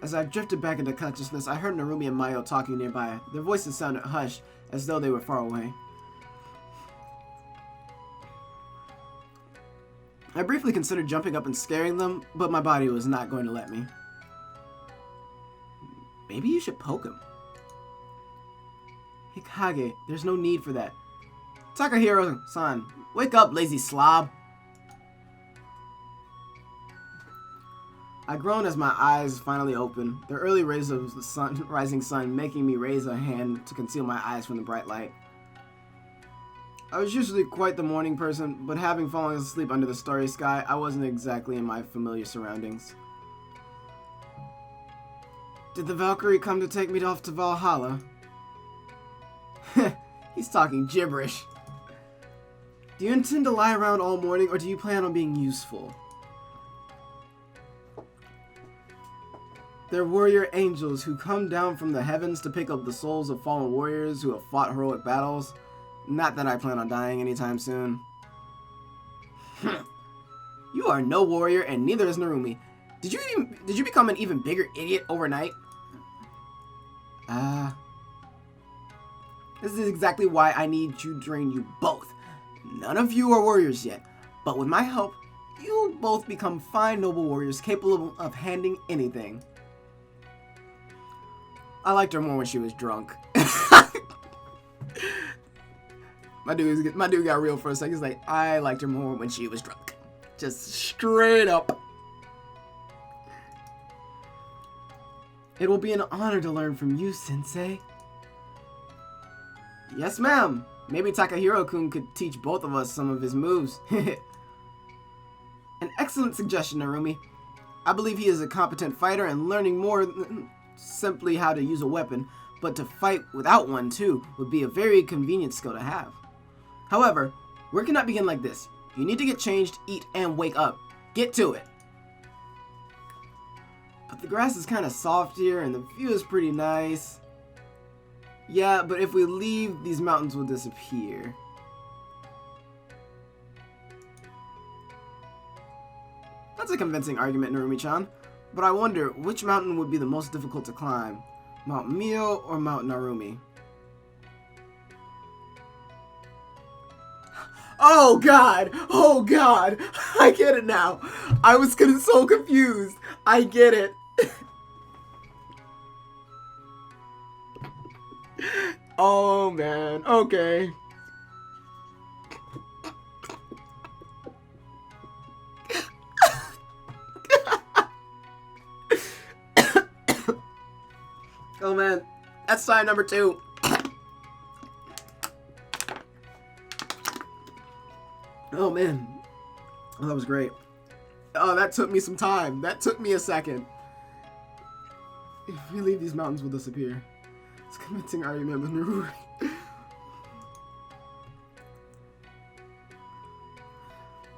As I drifted back into consciousness, I heard Narumi and Mayo talking nearby. Their voices sounded hushed, as though they were far away. I briefly considered jumping up and scaring them, but my body was not going to let me. Maybe you should poke him. Hikage, there's no need for that. Takahiro-san, wake up, lazy slob. I groaned as my eyes finally opened, the early rays of the rising sun making me raise a hand to conceal my eyes from the bright light. I was usually quite the morning person, but having fallen asleep under the starry sky, I wasn't exactly in my familiar surroundings. Did the Valkyrie come to take me off to Valhalla? He's talking gibberish. Do you intend to lie around all morning, or do you plan on being useful? They're warrior angels who come down from the heavens to pick up the souls of fallen warriors who have fought heroic battles. Not that I plan on dying anytime soon. You are no warrior, and neither is Narumi. Did you become an even bigger idiot overnight? This is exactly why I need to train you both. None of you are warriors yet, but with my help, you'll both become fine noble warriors capable of handling anything. I liked her more when she was drunk. My dude got real for a second. He's like, I liked her more when she was drunk. Just straight up. It will be an honor to learn from you, Sensei. Yes, ma'am. Maybe Takahiro-kun could teach both of us some of his moves. An excellent suggestion, Narumi. I believe he is a competent fighter and learning more than simply how to use a weapon, but to fight without one too would be a very convenient skill to have. However, work cannot begin like this. You need to get changed, eat, and wake up. Get to it. But the grass is kind of soft here and the view is pretty nice. Yeah, but if we leave, these mountains will disappear. That's a convincing argument, Narumi-chan. But I wonder, which mountain would be the most difficult to climb? Mount Mio or Mount Narumi? Oh god! Oh god! I get it now! I was getting so confused! I get it! Oh man, okay. Oh man, that's sign number 2. Oh man, oh, that was great. Oh, that took me some time. That took me a second. If we leave, these mountains will disappear. It's a convincing argument with Naruri.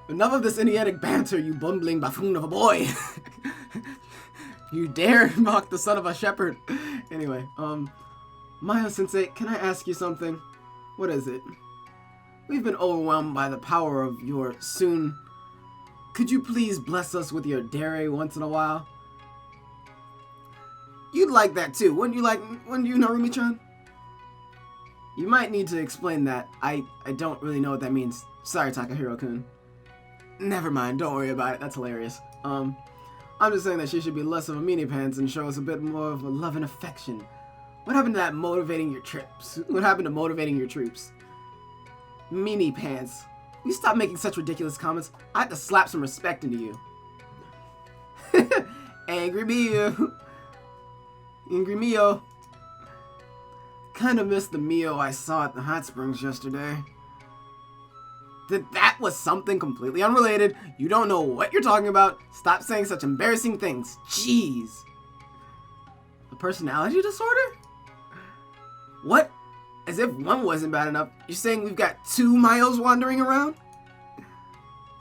Enough of this idiotic banter, you bumbling buffoon of a boy. You dare mock the son of a shepherd. Anyway, Maya-sensei, can I ask you something? What is it? We've been overwhelmed by the power of your soon. Could you please bless us with your dare once in a while? You'd like that too, wouldn't you Narumi-chan? You might need to explain that. I don't really know what that means. Sorry, Takahiro-kun. Never mind, don't worry about it, that's hilarious. I'm just saying that she should be less of a meanie pants and show us a bit more of a love and affection. What happened to that motivating your trips? What happened to motivating your troops? Meanie pants. You stop making such ridiculous comments. I have to slap some respect into you. Angry Mio. Angry Mio. Kinda missed the Mio I saw at the hot springs yesterday. That was something completely unrelated. You don't know what you're talking about. Stop saying such embarrassing things. Jeez. A personality disorder? What? As if one wasn't bad enough. You're saying we've got 2 Mios wandering around?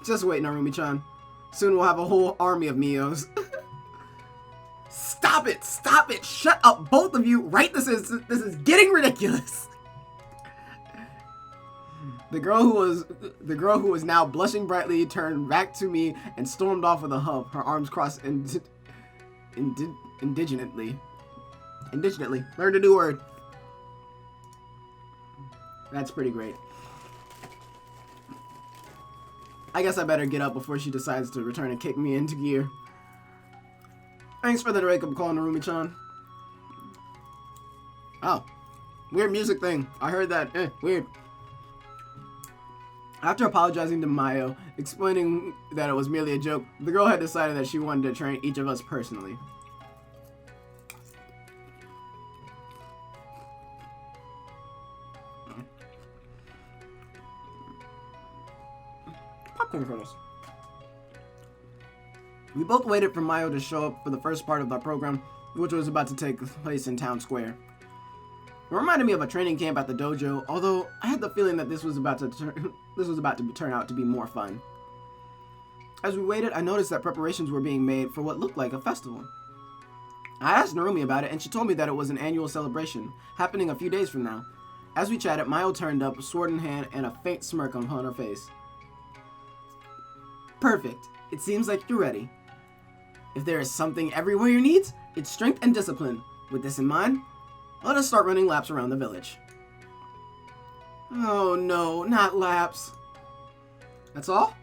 Just wait, Narumi-chan. Soon we'll have a whole army of Mios. Stop it! Stop it! Shut up, both of you! Right? This is getting ridiculous. The girl who was now blushing brightly turned back to me and stormed off with a huff, her arms crossed indignantly. Learned a new word. That's pretty great. I guess I better get up before she decides to return and kick me into gear. Thanks for the wake-up call, Narumi-chan. Oh. Weird music thing. I heard that. Weird. After apologizing to Mayo, explaining that it was merely a joke, the girl had decided that she wanted to train each of us personally. Popcorn kernels. We both waited for Mayo to show up for the first part of our program, which was about to take place in Town Square. It reminded me of a training camp at the dojo, although I had the feeling that this was about to turn out to be more fun. As we waited, I noticed that preparations were being made for what looked like a festival. I asked Narumi about it, and she told me that it was an annual celebration, happening a few days from now. As we chatted, Mayo turned up, sword in hand, and a faint smirk on her face. Perfect. It seems like you're ready. If there is something every warrior needs, it's strength and discipline. With this in mind, let us start running laps around the village. Oh no, not laps. That's all?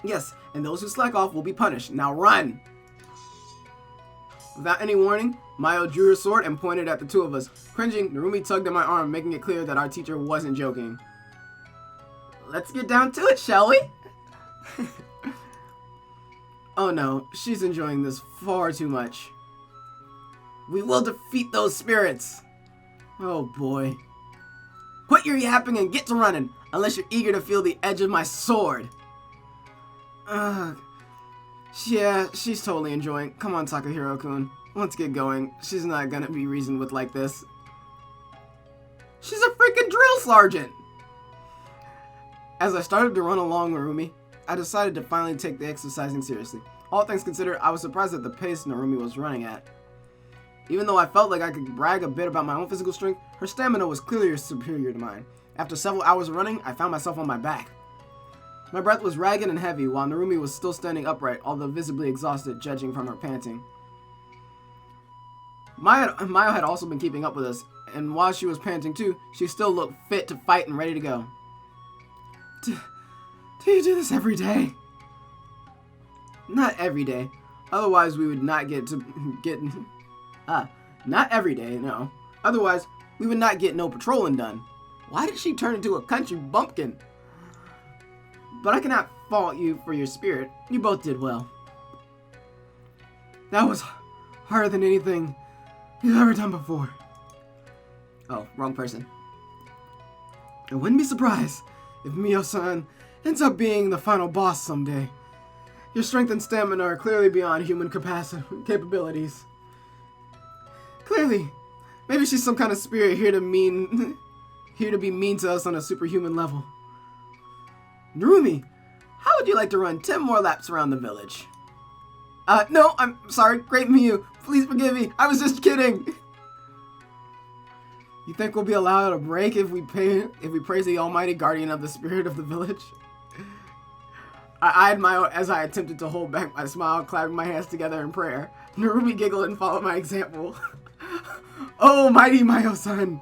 Yes, and those who slack off will be punished. Now run! Without any warning, Mayo drew her sword and pointed at the two of us. Cringing, Narumi tugged at my arm, making it clear that our teacher wasn't joking. Let's get down to it, shall we? Oh no, she's enjoying this far too much. We will defeat those spirits! Oh boy. Quit your yapping and get to running, unless you're eager to feel the edge of my sword. Yeah, she's totally enjoying. Come on, Takahiro-kun. Let's get going. She's not gonna be reasoned with like this. She's a freaking drill sergeant! As I started to run along Narumi, I decided to finally take the exercising seriously. All things considered, I was surprised at the pace Narumi was running at. Even though I felt like I could brag a bit about my own physical strength, her stamina was clearly superior to mine. After several hours of running, I found myself on my back. My breath was ragged and heavy, while Narumi was still standing upright, although visibly exhausted, judging from her panting. Mayo had also been keeping up with us, and while she was panting too, she still looked fit to fight and ready to go. Do you do this every day? Not every day. Otherwise, we would not not every day, no. Otherwise, we would not get no patrolling done. Why did she turn into a country bumpkin? But I cannot fault you for your spirit. You both did well. That was harder than anything you've ever done before. Oh, wrong person. I wouldn't be surprised if Mio-san ends up being the final boss someday. Your strength and stamina are clearly beyond human capabilities. Clearly, maybe she's some kind of spirit here to be mean to us on a superhuman level. Narumi, how would you like to run 10 more laps around the village? No, I'm sorry, Great Miyu. Please forgive me. I was just kidding. You think we'll be allowed a break if we praise the almighty guardian of the spirit of the village? I eyed Mayo as I attempted to hold back my smile, clapping my hands together in prayer. Narumi giggled and followed my example. Oh, mighty Mayo-san.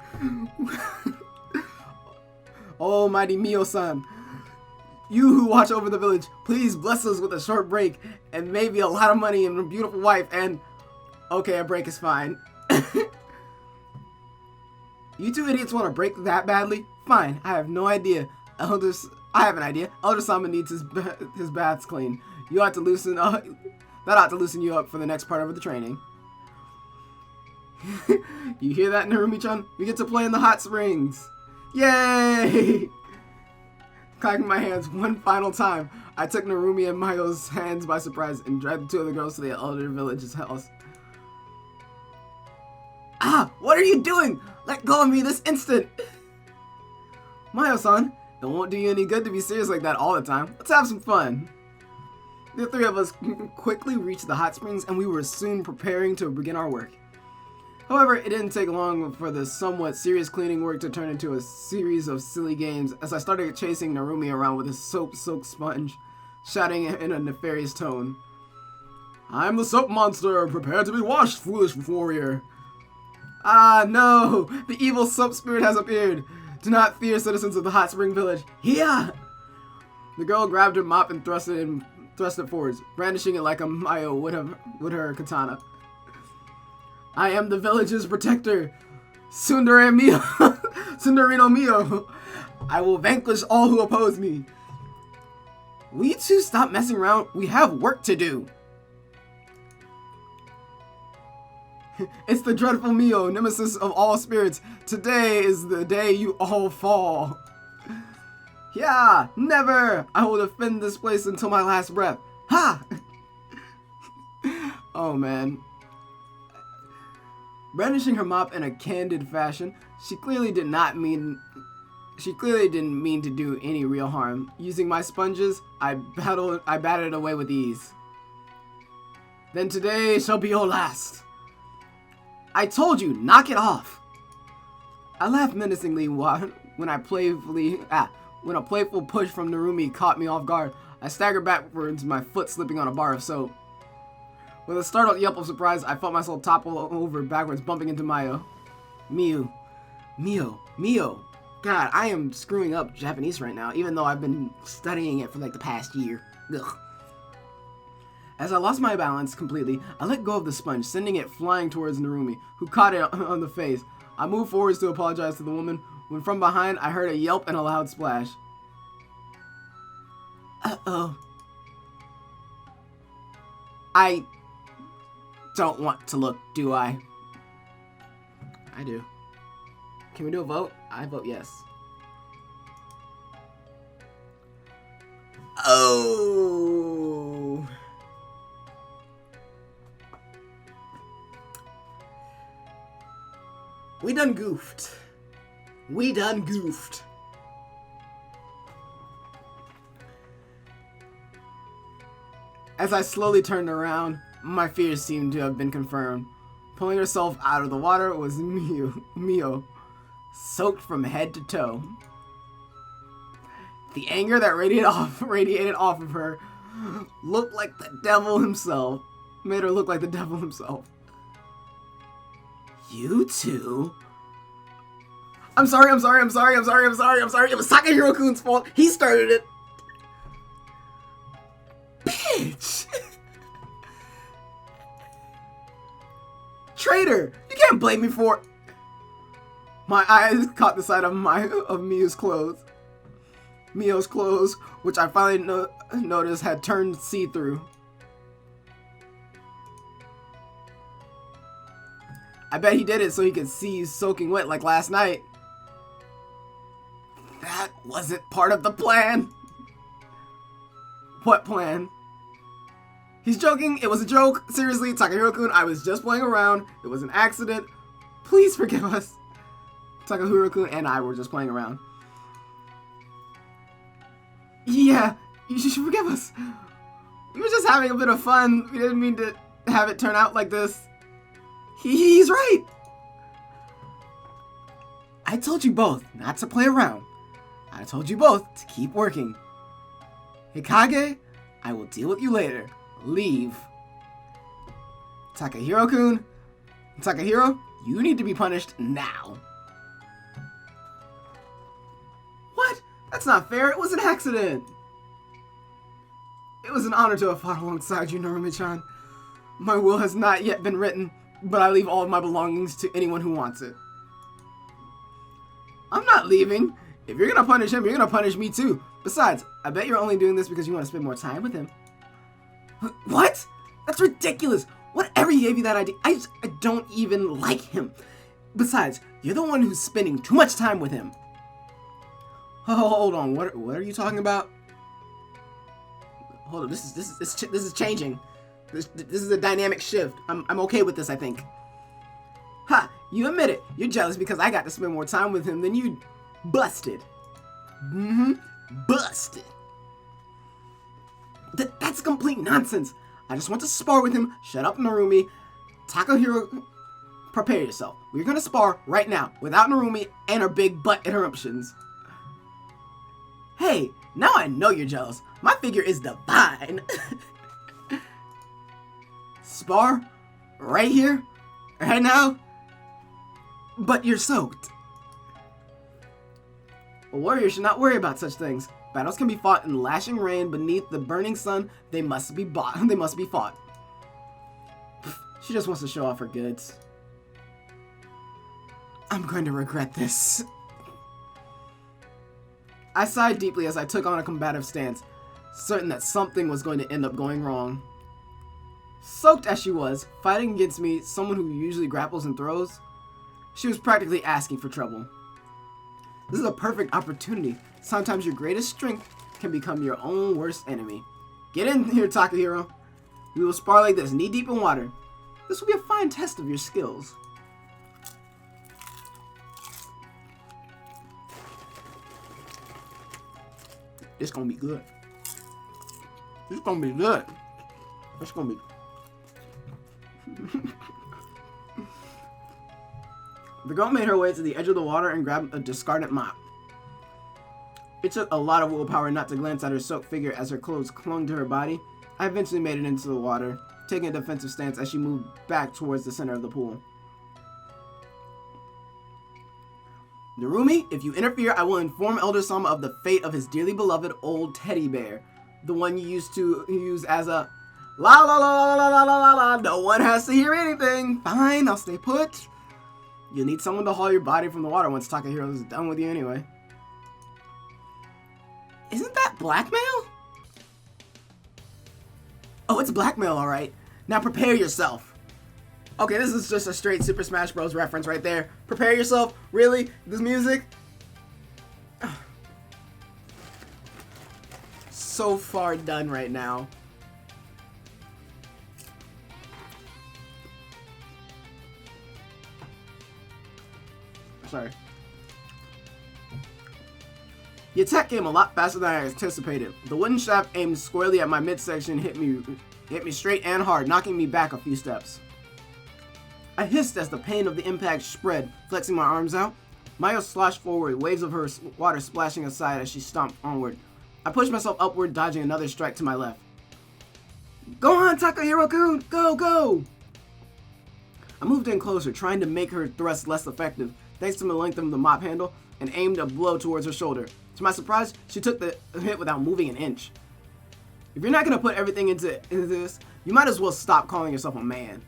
Oh, mighty Mio-san. You who watch over the village, please bless us with a short break and maybe a lot of money and a beautiful wife and... Okay, a break is fine. You two idiots want a break that badly? Fine, I have no idea. I have an idea. Elder Sama needs his baths clean. You ought to loosen up. That ought to loosen you up for the next part of the training. You hear that, Narumi-chan? We get to play in the hot springs. Yay! Clapping my hands one final time, I took Narumi and Mayo's hands by surprise and dragged the two other girls to the elder village's house. Ah! What are you doing? Let go of me this instant! Mayo-san, it won't do you any good to be serious like that all the time. Let's have some fun. The three of us quickly reached the hot springs and we were soon preparing to begin our work. However, it didn't take long for the somewhat serious cleaning work to turn into a series of silly games as I started chasing Narumi around with a soap-soaked sponge, shouting in a nefarious tone. I'm the soap monster! Prepare to be washed, foolish warrior! Ah, no! The evil soap spirit has appeared! Do not fear, citizens of the hot spring village! Hiya! The girl grabbed her mop and thrust it forwards, brandishing it like a Mayo would her katana. I am the village's protector, Tsundere Sunderino Mio. I will vanquish all who oppose me. Will you two stop messing around? We have work to do. It's the dreadful Mio, nemesis of all spirits. Today is the day you all fall. Yeah, never. I will defend this place until my last breath. Ha! Oh man. Brandishing her mop in a candid fashion, she clearly didn't mean to do any real harm. Using my sponges, I batted it away with ease. Then today shall be your last. I told you, knock it off. I laughed menacingly when a playful push from Narumi caught me off guard. I staggered backwards, my foot slipping on a bar of soap. With a startled yelp of surprise, I felt myself topple over backwards, bumping into Mayo. Mio. God, I am screwing up Japanese right now, even though I've been studying it for like the past year. Ugh. As I lost my balance completely, I let go of the sponge, sending it flying towards Narumi, who caught it on the face. I moved forwards to apologize to the woman, when from behind I heard a yelp and a loud splash. Uh-oh. I don't want to look, do I? I do. Can we do a vote? I vote yes. Oh. We done goofed. As I slowly turned around, my fears seemed to have been confirmed. Pulling herself out of the water was Mio, soaked from head to toe. The anger that radiated off of her looked like the devil himself. Made her look like the devil himself. You two? I'm sorry. It was Takahiro-kun's fault. He started it. Bitch! Traitor! You can't blame me for... My eyes caught the sight of Mio's clothes. Which I finally noticed had turned see-through. I bet he did it so he could see soaking wet like last night. That wasn't part of the plan. What plan? He's joking. It was a joke. Seriously, Takahiro-kun, I was just playing around. It was an accident. Please forgive us. Takahiro-kun and I were just playing around. Yeah, you should forgive us. We were just having a bit of fun. We didn't mean to have it turn out like this. He's right. I told you both not to play around. I told you both to keep working. Hikage, I will deal with you later. Leave. Takahiro-kun, Takahiro, you need to be punished now. What? That's not fair. It was an accident. It was an honor to have fought alongside you, Narumi-chan. My will has not yet been written, but I leave all of my belongings to anyone who wants it. I'm not leaving. If you're gonna punish him, you're gonna punish me too. Besides, I bet you're only doing this because you want to spend more time with him. What? That's ridiculous. Whatever gave you that idea, I don't even like him. Besides, you're the one who's spending too much time with him. Oh, hold on. What are you talking about? Hold on. This is changing. This is a dynamic shift. I'm okay with this, I think. Ha! You admit it. You're jealous because I got to spend more time with him than you. Busted. Busted. That's complete nonsense. I just want to spar with him. Shut up, Narumi. Takahiro, prepare yourself. We're gonna spar right now without Narumi and her big butt interruptions. Hey, now I know you're jealous. My figure is divine. Spar? Right here? Right now? But you're soaked. A warrior should not worry about such things. Battles can be fought in lashing rain beneath the burning sun. They must be fought. She just wants to show off her goods. I'm going to regret this. I sighed deeply as I took on a combative stance, certain that something was going to end up going wrong. Soaked as she was, fighting against me, someone who usually grapples and throws, she was practically asking for trouble. This is a perfect opportunity. Sometimes your greatest strength can become your own worst enemy. Get in here, Takahiro. We will spar like this, knee-deep in water. This will be a fine test of your skills. It's gonna be good. It's gonna be good. It's gonna be... The girl made her way to the edge of the water and grabbed a discarded mop. It took a lot of willpower not to glance at her soaked figure as her clothes clung to her body. I eventually made it into the water, taking a defensive stance as she moved back towards the center of the pool. Narumi, if you interfere, I will inform Elder Sama of the fate of his dearly beloved old teddy bear. The one you used to use as a la la la la la la la la. No one has to hear anything. Fine, I'll stay put. You'll need someone to haul your body from the water once Takahiro is done with you anyway. Isn't that blackmail? Oh, it's blackmail, alright. Now prepare yourself. Okay, this is just a straight Super Smash Bros. Reference right there. Prepare yourself. Really? This music? So far done right now. Sorry. The attack came a lot faster than I anticipated. The wooden shaft aimed squarely at my midsection hit me straight and hard, knocking me back a few steps. I hissed as the pain of the impact spread, flexing my arms out. Mayo sloshed forward, waves of her water splashing aside as she stomped onward. I pushed myself upward, dodging another strike to my left. Go on, Takahiro-kun! Go, go! I moved in closer, trying to make her thrust less effective, thanks to the length of the mop handle, and aimed a blow towards her shoulder. To my surprise, she took the hit without moving an inch. If you're not going to put everything into this, you might as well stop calling yourself a man.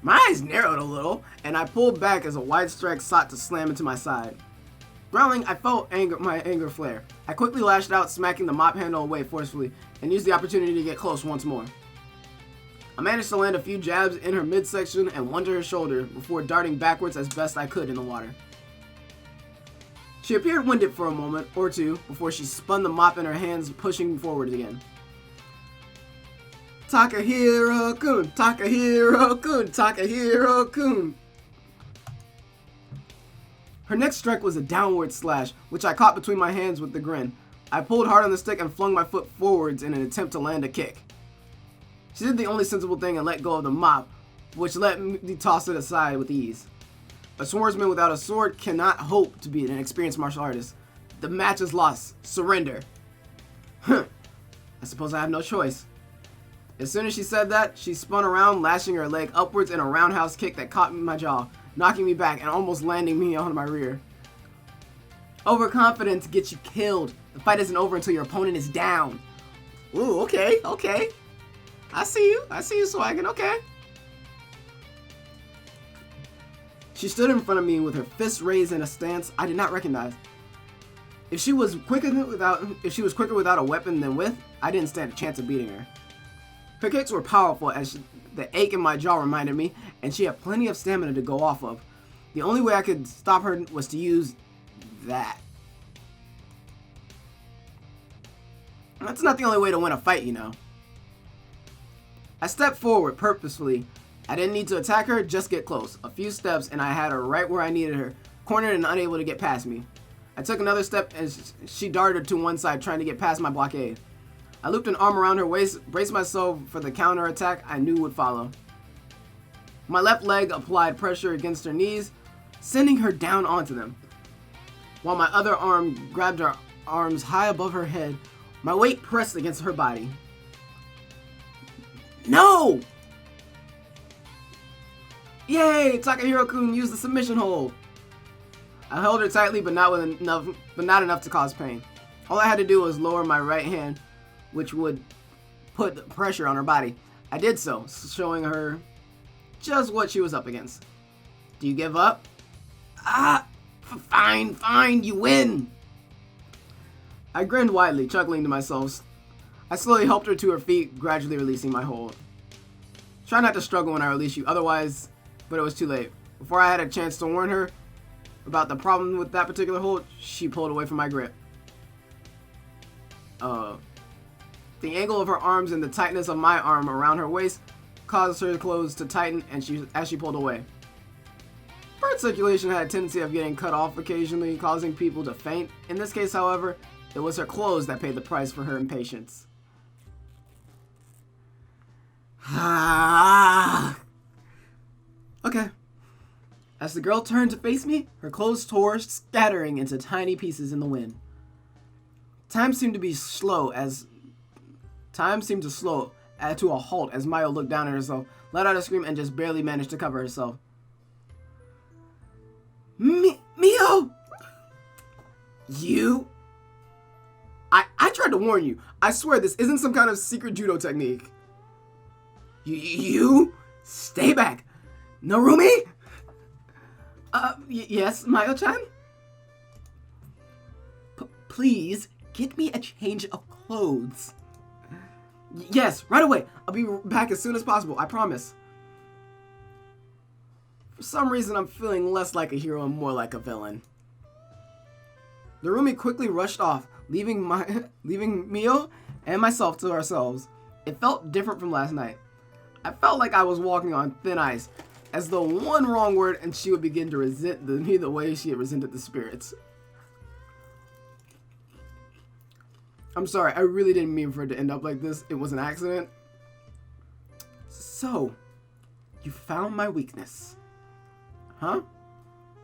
My eyes narrowed a little, and I pulled back as a wide strike sought to slam into my side. Growling, I felt my anger flare. I quickly lashed out, smacking the mop handle away forcefully, and used the opportunity to get close once more. I managed to land a few jabs in her midsection and one to her shoulder before darting backwards as best I could in the water. She appeared winded for a moment or two before she spun the mop in her hands, pushing forward again. Takahiro-kun! Takahiro-kun! Takahiro-kun! Her next strike was a downward slash, which I caught between my hands with the grin. I pulled hard on the stick and flung my foot forwards in an attempt to land a kick. She did the only sensible thing and let go of the mop, which let me toss it aside with ease. A swordsman without a sword cannot hope to be an experienced martial artist. The match is lost. Surrender. I suppose I have no choice. As soon as she said that, she spun around, lashing her leg upwards in a roundhouse kick that caught my jaw, knocking me back and almost landing me on my rear. Overconfidence gets you killed. The fight isn't over until your opponent is down. Ooh, okay. I see you swagging, okay. She stood in front of me with her fists raised in a stance I did not recognize. If she was quicker without a weapon than with, I didn't stand a chance of beating her. Her kicks were powerful as the ache in my jaw reminded me, and she had plenty of stamina to go off of. The only way I could stop her was to use that. That's not the only way to win a fight, you know. I stepped forward purposefully. I didn't need to attack her, just get close. A few steps and I had her right where I needed her, cornered and unable to get past me. I took another step and she darted to one side, trying to get past my blockade. I looped an arm around her waist, braced myself for the counter attack I knew would follow. My left leg applied pressure against her knees, sending her down onto them. While my other arm grabbed her arms high above her head, my weight pressed against her body. No! Yay! Takahiro-kun used the submission hold. I held her tightly, but not enough to cause pain. All I had to do was lower my right hand, which would put pressure on her body. I did so, showing her just what she was up against. Do you give up? Fine, you win! I grinned widely, chuckling to myself. I slowly helped her to her feet, gradually releasing my hold. Try not to struggle when I release you, otherwise, but it was too late. Before I had a chance to warn her about the problem with that particular hold, she pulled away from my grip. The angle of her arms and the tightness of my arm around her waist caused her clothes to tighten as she pulled away. Blood circulation had a tendency of getting cut off occasionally, causing people to faint. In this case, however, it was her clothes that paid the price for her impatience. Okay. As the girl turned to face me, her clothes tore, scattering into tiny pieces in the wind. Time seemed to slow to a halt as Mayo looked down at herself, let out a scream, and just barely managed to cover herself. Mio! You? I tried to warn you. I swear this isn't some kind of secret judo technique. You? Stay back. Narumi? Yes, Mayo-chan? Please, get me a change of clothes. Yes, right away. I'll be back as soon as possible, I promise. For some reason, I'm feeling less like a hero and more like a villain. Narumi quickly rushed off, leaving Mio and myself to ourselves. It felt different from last night. I felt like I was walking on thin ice, as though one wrong word and she would begin to resent me the way she had resented the spirits. I'm sorry, I really didn't mean for it to end up like this. It was an accident. So, you found my weakness. Huh?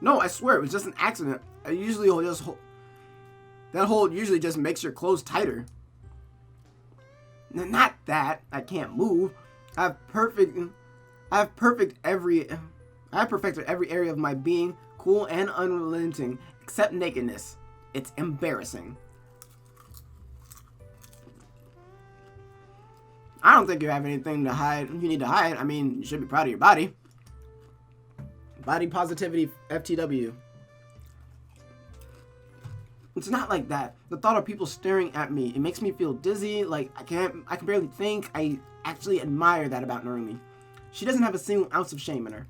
No, I swear, it was just an accident. I usually just hold... That hold usually just makes your clothes tighter. Not that. I can't move. I have perfected every area of my being, cool and unrelenting, except nakedness. It's embarrassing. I don't think you have anything to hide. You need to hide. I mean, you should be proud of your body. Body positivity, FTW. It's not like that. The thought of people staring at me, it makes me feel dizzy. Like I can barely think. I actually admire that about Narumi. She doesn't have a single ounce of shame in her.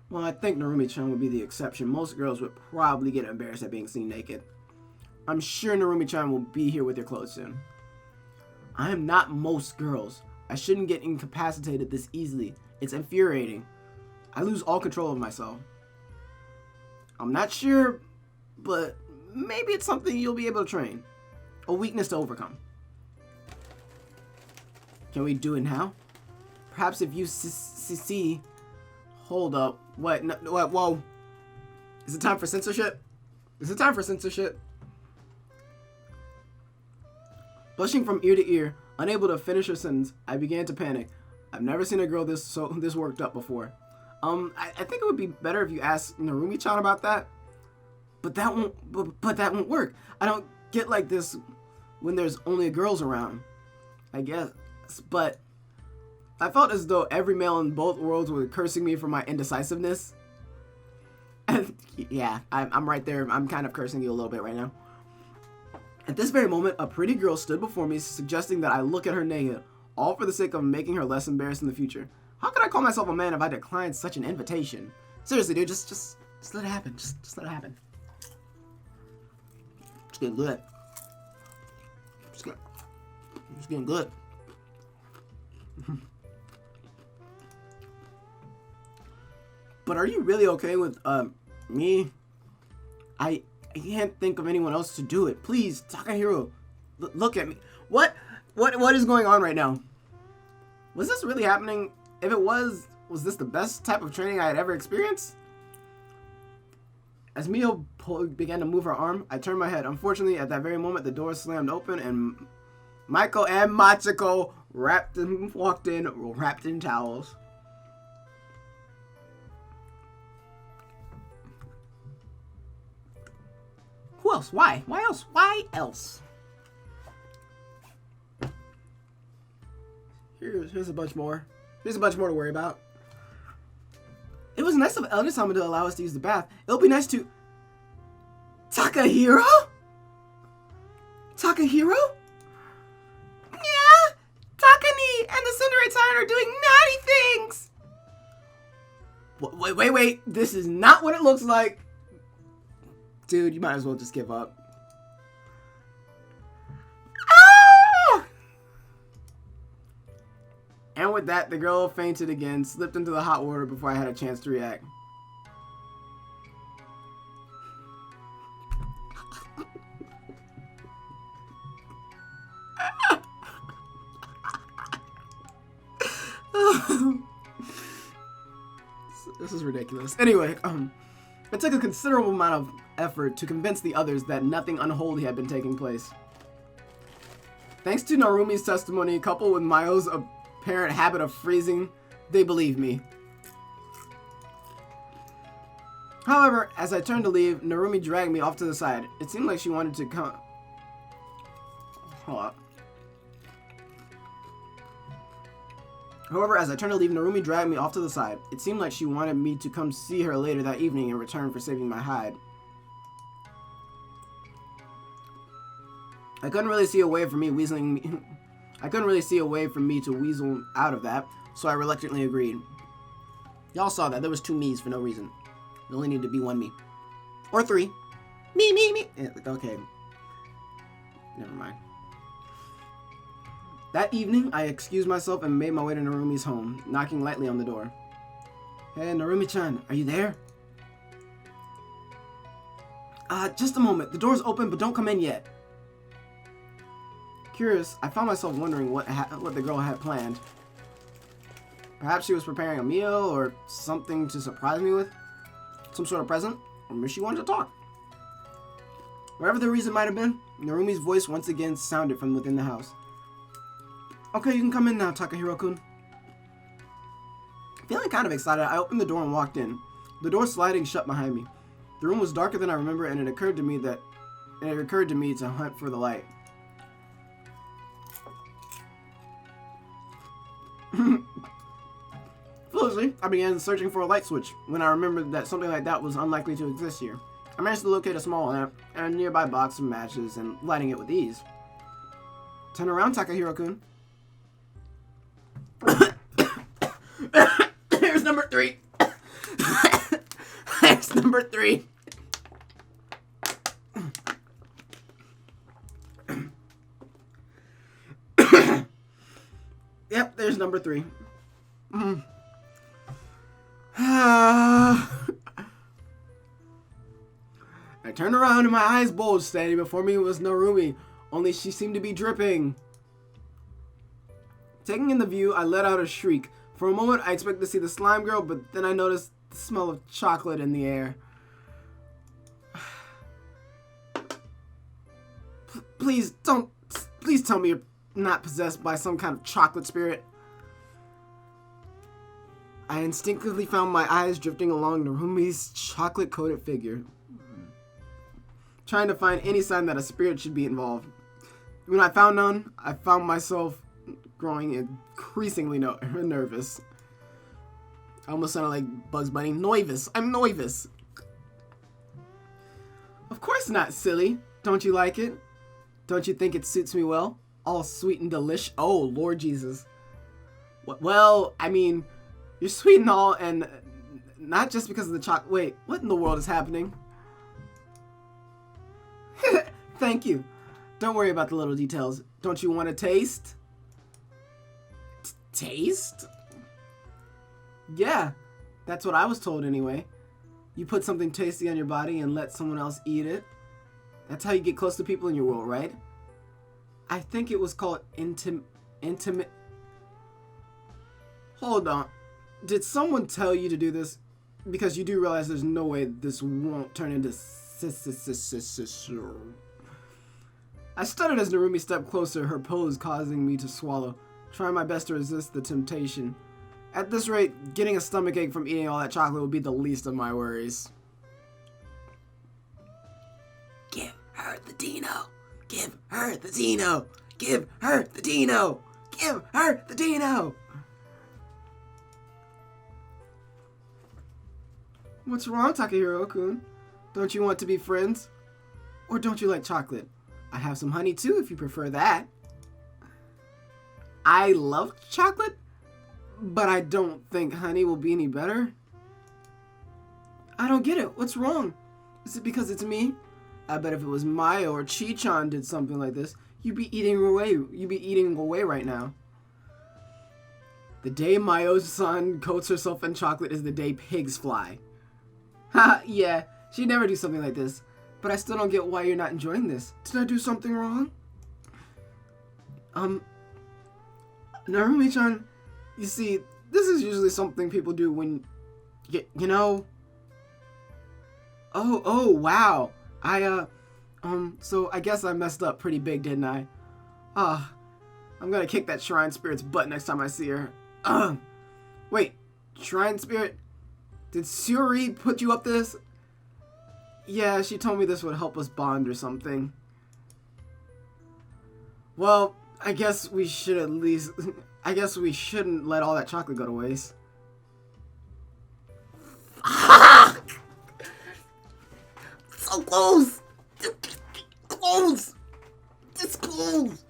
Well, I think Narumi-chan would be the exception. Most girls would probably get embarrassed at being seen naked. I'm sure Narumi-chan will be here with your clothes soon. I am not most girls. I shouldn't get incapacitated this easily. It's infuriating. I lose all control of myself. I'm not sure, but maybe it's something you'll be able to train. A weakness to overcome. Can we do it now? Perhaps if you see... Hold up. What? No, what? Whoa. Is it time for censorship? Is it time for censorship? Blushing from ear to ear, unable to finish her sentence, I began to panic. I've never seen a girl this worked up before. I think it would be better if you asked Narumi-chan about that. But that won't work. I don't get like this when there's only girls around. I guess. But I felt as though every male in both worlds was cursing me for my indecisiveness. And yeah, I'm right there. I'm kind of cursing you a little bit right now. At this very moment, a pretty girl stood before me, suggesting that I look at her naked, all for the sake of making her less embarrassed in the future. How could I call myself a man if I declined such an invitation? Seriously, dude, just let it happen. Just let it happen. It's getting good. It's getting good. But are you really okay with me? I can't think of anyone else to do it. Please, Takahiro, look at me. What is going on right now? Was this really happening? If it was this the best type of training I had ever experienced? As Mio began to move her arm, I turned my head. Unfortunately, at that very moment, the door slammed open and Maiko and Machiko walked in, wrapped in towels. Who else? Why? Why else? Why else? Here's a bunch more. Here's a bunch more to worry about. It was nice of Elder-sama to allow us to use the bath. It'll be nice to... Takahiro? Takahiro? Yeah! Takani and the Tsundere Tyrant are doing naughty things! Wait. This is not what it looks like. Dude, you might as well just give up. Ah! And with that, the girl fainted again, slipped into the hot water before I had a chance to react. This is ridiculous. Anyway, it took a considerable amount of effort to convince the others that nothing unholy had been taking place. Thanks to Narumi's testimony, coupled with Mayo's apparent habit of freezing, they believed me. However, as I turned to leave, Narumi dragged me off to the side. It seemed like she wanted to come... Hold up. However, as I turned to leave, Narumi dragged me off to the side. It seemed like she wanted me to come see her later that evening in return for saving my hide. I couldn't really see a way for me to weasel out of that, so I reluctantly agreed. Y'all saw that. There was 2 me's for no reason. There only needed to be 1 me. Or 3. Me. Yeah, okay. Never mind. That evening, I excused myself and made my way to Narumi's home, knocking lightly on the door. Hey, Narumi-chan, are you there? Just a moment. The door's open, but don't come in yet. Curious, I found myself wondering what the girl had planned. Perhaps she was preparing a meal or something to surprise me with. Some sort of present. Or maybe she wanted to talk. Whatever the reason might have been, Narumi's voice once again sounded from within the house. Okay, you can come in now, Takahiro-kun. Feeling kind of excited, I opened the door and walked in. The door sliding shut behind me. The room was darker than I remember, and it occurred to me to hunt for the light. Foolishly, I began searching for a light switch when I remembered that something like that was unlikely to exist here. I managed to locate a small lamp and a nearby box of matches and lighting it with ease. Turn around, Takahiro-kun. Here's number 3. Here's number 3. Yep, there's number 3. I turned around and my eyes bulged. Standing before me was Narumi, only she seemed to be dripping. Taking in the view, I let out a shriek. For a moment, I expected to see the slime girl, but then I noticed the smell of chocolate in the air. Please tell me you're not possessed by some kind of chocolate spirit. I instinctively found my eyes drifting along Narumi's chocolate-coated figure, trying to find any sign that a spirit should be involved. When I found none, I found myself growing increasingly nervous. I almost sounded like Bugs Bunny. Noivus. I'm Noivus. Of course not, silly. Don't you like it? Don't you think it suits me well? All sweet and delish. Oh, Lord Jesus. Well, I mean, you're sweet and all, and not just because of the chocolate. Wait, what in the world is happening? Thank you. Don't worry about the little details. Don't you want to taste? Taste? Yeah, that's what I was told anyway. You put something tasty on your body and let someone else eat it. That's how you get close to people in your world, right? I think it was called intimate. Hold on. Did someone tell you to do this? Because you do realize there's no way this won't turn into I stuttered as Narumi stepped closer, her pose causing me to swallow, trying my best to resist the temptation. At this rate, getting a stomachache from eating all that chocolate would be the least of my worries. Give her the Dino! Give her the Dino! Give her the Dino! Give her the Dino! What's wrong, Takahiro-kun? Don't you want to be friends? Or don't you like chocolate? I have some honey too if you prefer that. I love chocolate, but I don't think honey will be any better. I don't get it. What's wrong? Is it because it's me? I bet if it was Mayo or Chi-chan did something like this, you'd be eating away right now. The day Mayo-san coats herself in chocolate is the day pigs fly. Ha, yeah, she'd never do something like this. But I still don't get why you're not enjoying this. Did I do something wrong? Narumi-chan, you see, this is usually something people do when, you know... Oh, wow. So I guess I messed up pretty big, didn't I? I'm gonna kick that shrine spirit's butt next time I see her. Wait, shrine spirit? Did Suri put you up this? Yeah, she told me this would help us bond or something. Well, I guess we should at least... I guess we shouldn't let all that chocolate go to waste. So close! Close! It's close!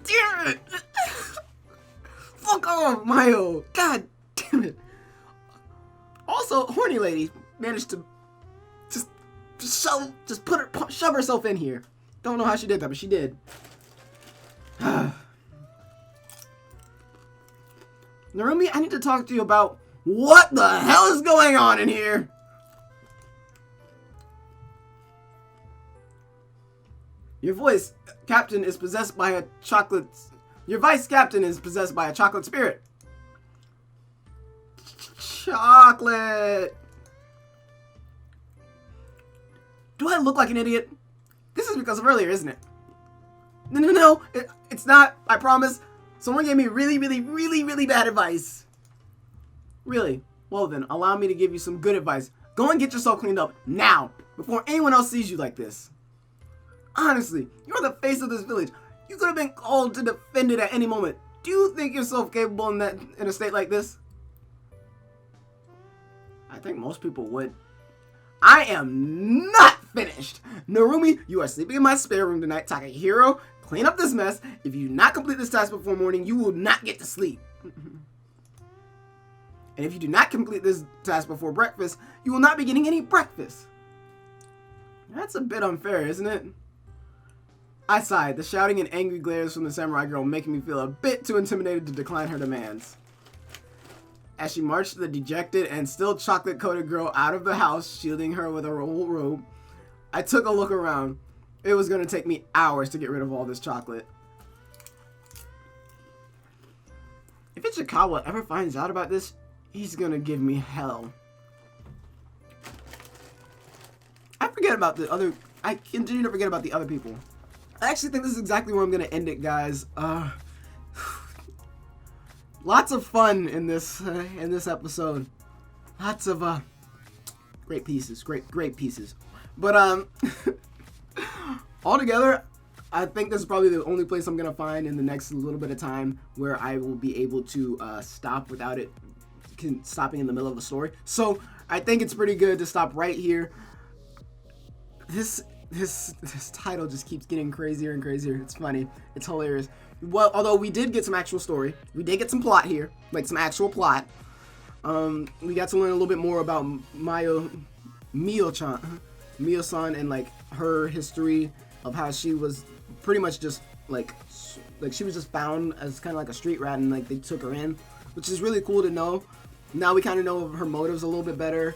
Damn it! Fuck off, Mayo! God damn it! Also, horny lady managed to shove herself in here. Don't know how she did that, but she did. Narumi, I need to talk to you about what the hell is going on in here. Your vice captain is possessed by a chocolate spirit. chocolate. Do I look like an idiot? This is because of earlier, isn't it? No, it's not. I promise. Someone gave me really bad advice. Really? Well then, allow me to give you some good advice. Go and get yourself cleaned up now, before anyone else sees you like this. Honestly, you're the face of this village. You could have been called to defend it at any moment. Do you think yourself capable in a state like this? I think most people would. I am not finished. Narumi, you are sleeping in my spare room tonight. Takahiro, clean up this mess. If you do not complete this task before morning, you will not get to sleep. And if you do not complete this task before breakfast, you will not be getting any breakfast. That's a bit unfair, isn't it? I sighed, the shouting and angry glares from the samurai girl making me feel a bit too intimidated to decline her demands. As she marched the dejected and still chocolate-coated girl out of the house, shielding her with a old robe, I took a look around. It was going to take me hours to get rid of all this chocolate. If Ichikawa ever finds out about this, he's gonna give me hell. I continue to forget about the other people. I actually think this is exactly where I'm gonna end it, guys. Lots of fun in this episode. Lots of great pieces, great pieces. But altogether, I think this is probably the only place I'm gonna find in the next little bit of time where I will be able to stop without it stopping in the middle of the story. So I think it's pretty good to stop right here. This title just keeps getting crazier and crazier. It's funny. It's hilarious. Well, although we did get some actual story. We did get some plot here. Like some actual plot. We got to learn a little bit more about Mio-san and like her history of how she was pretty much just like she was just found as kind of like a street rat and like they took her in, which is really cool to know. Now we kind of know her motives a little bit better.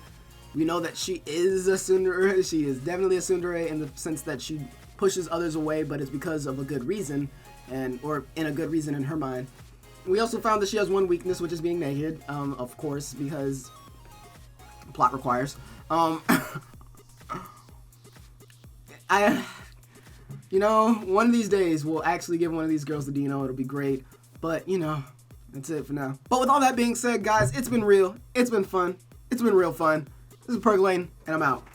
We know that she is a tsundere. She is definitely a tsundere in the sense that she pushes others away, but it's because of a good reason, or in a good reason in her mind. We also found that she has one weakness, which is being naked, of course, because plot requires. You know, one of these days we'll actually give one of these girls the Dino. It'll be great, but you know. That's it for now. But with all that being said, guys, it's been real. It's been fun. It's been real fun. This is Perk and I'm out.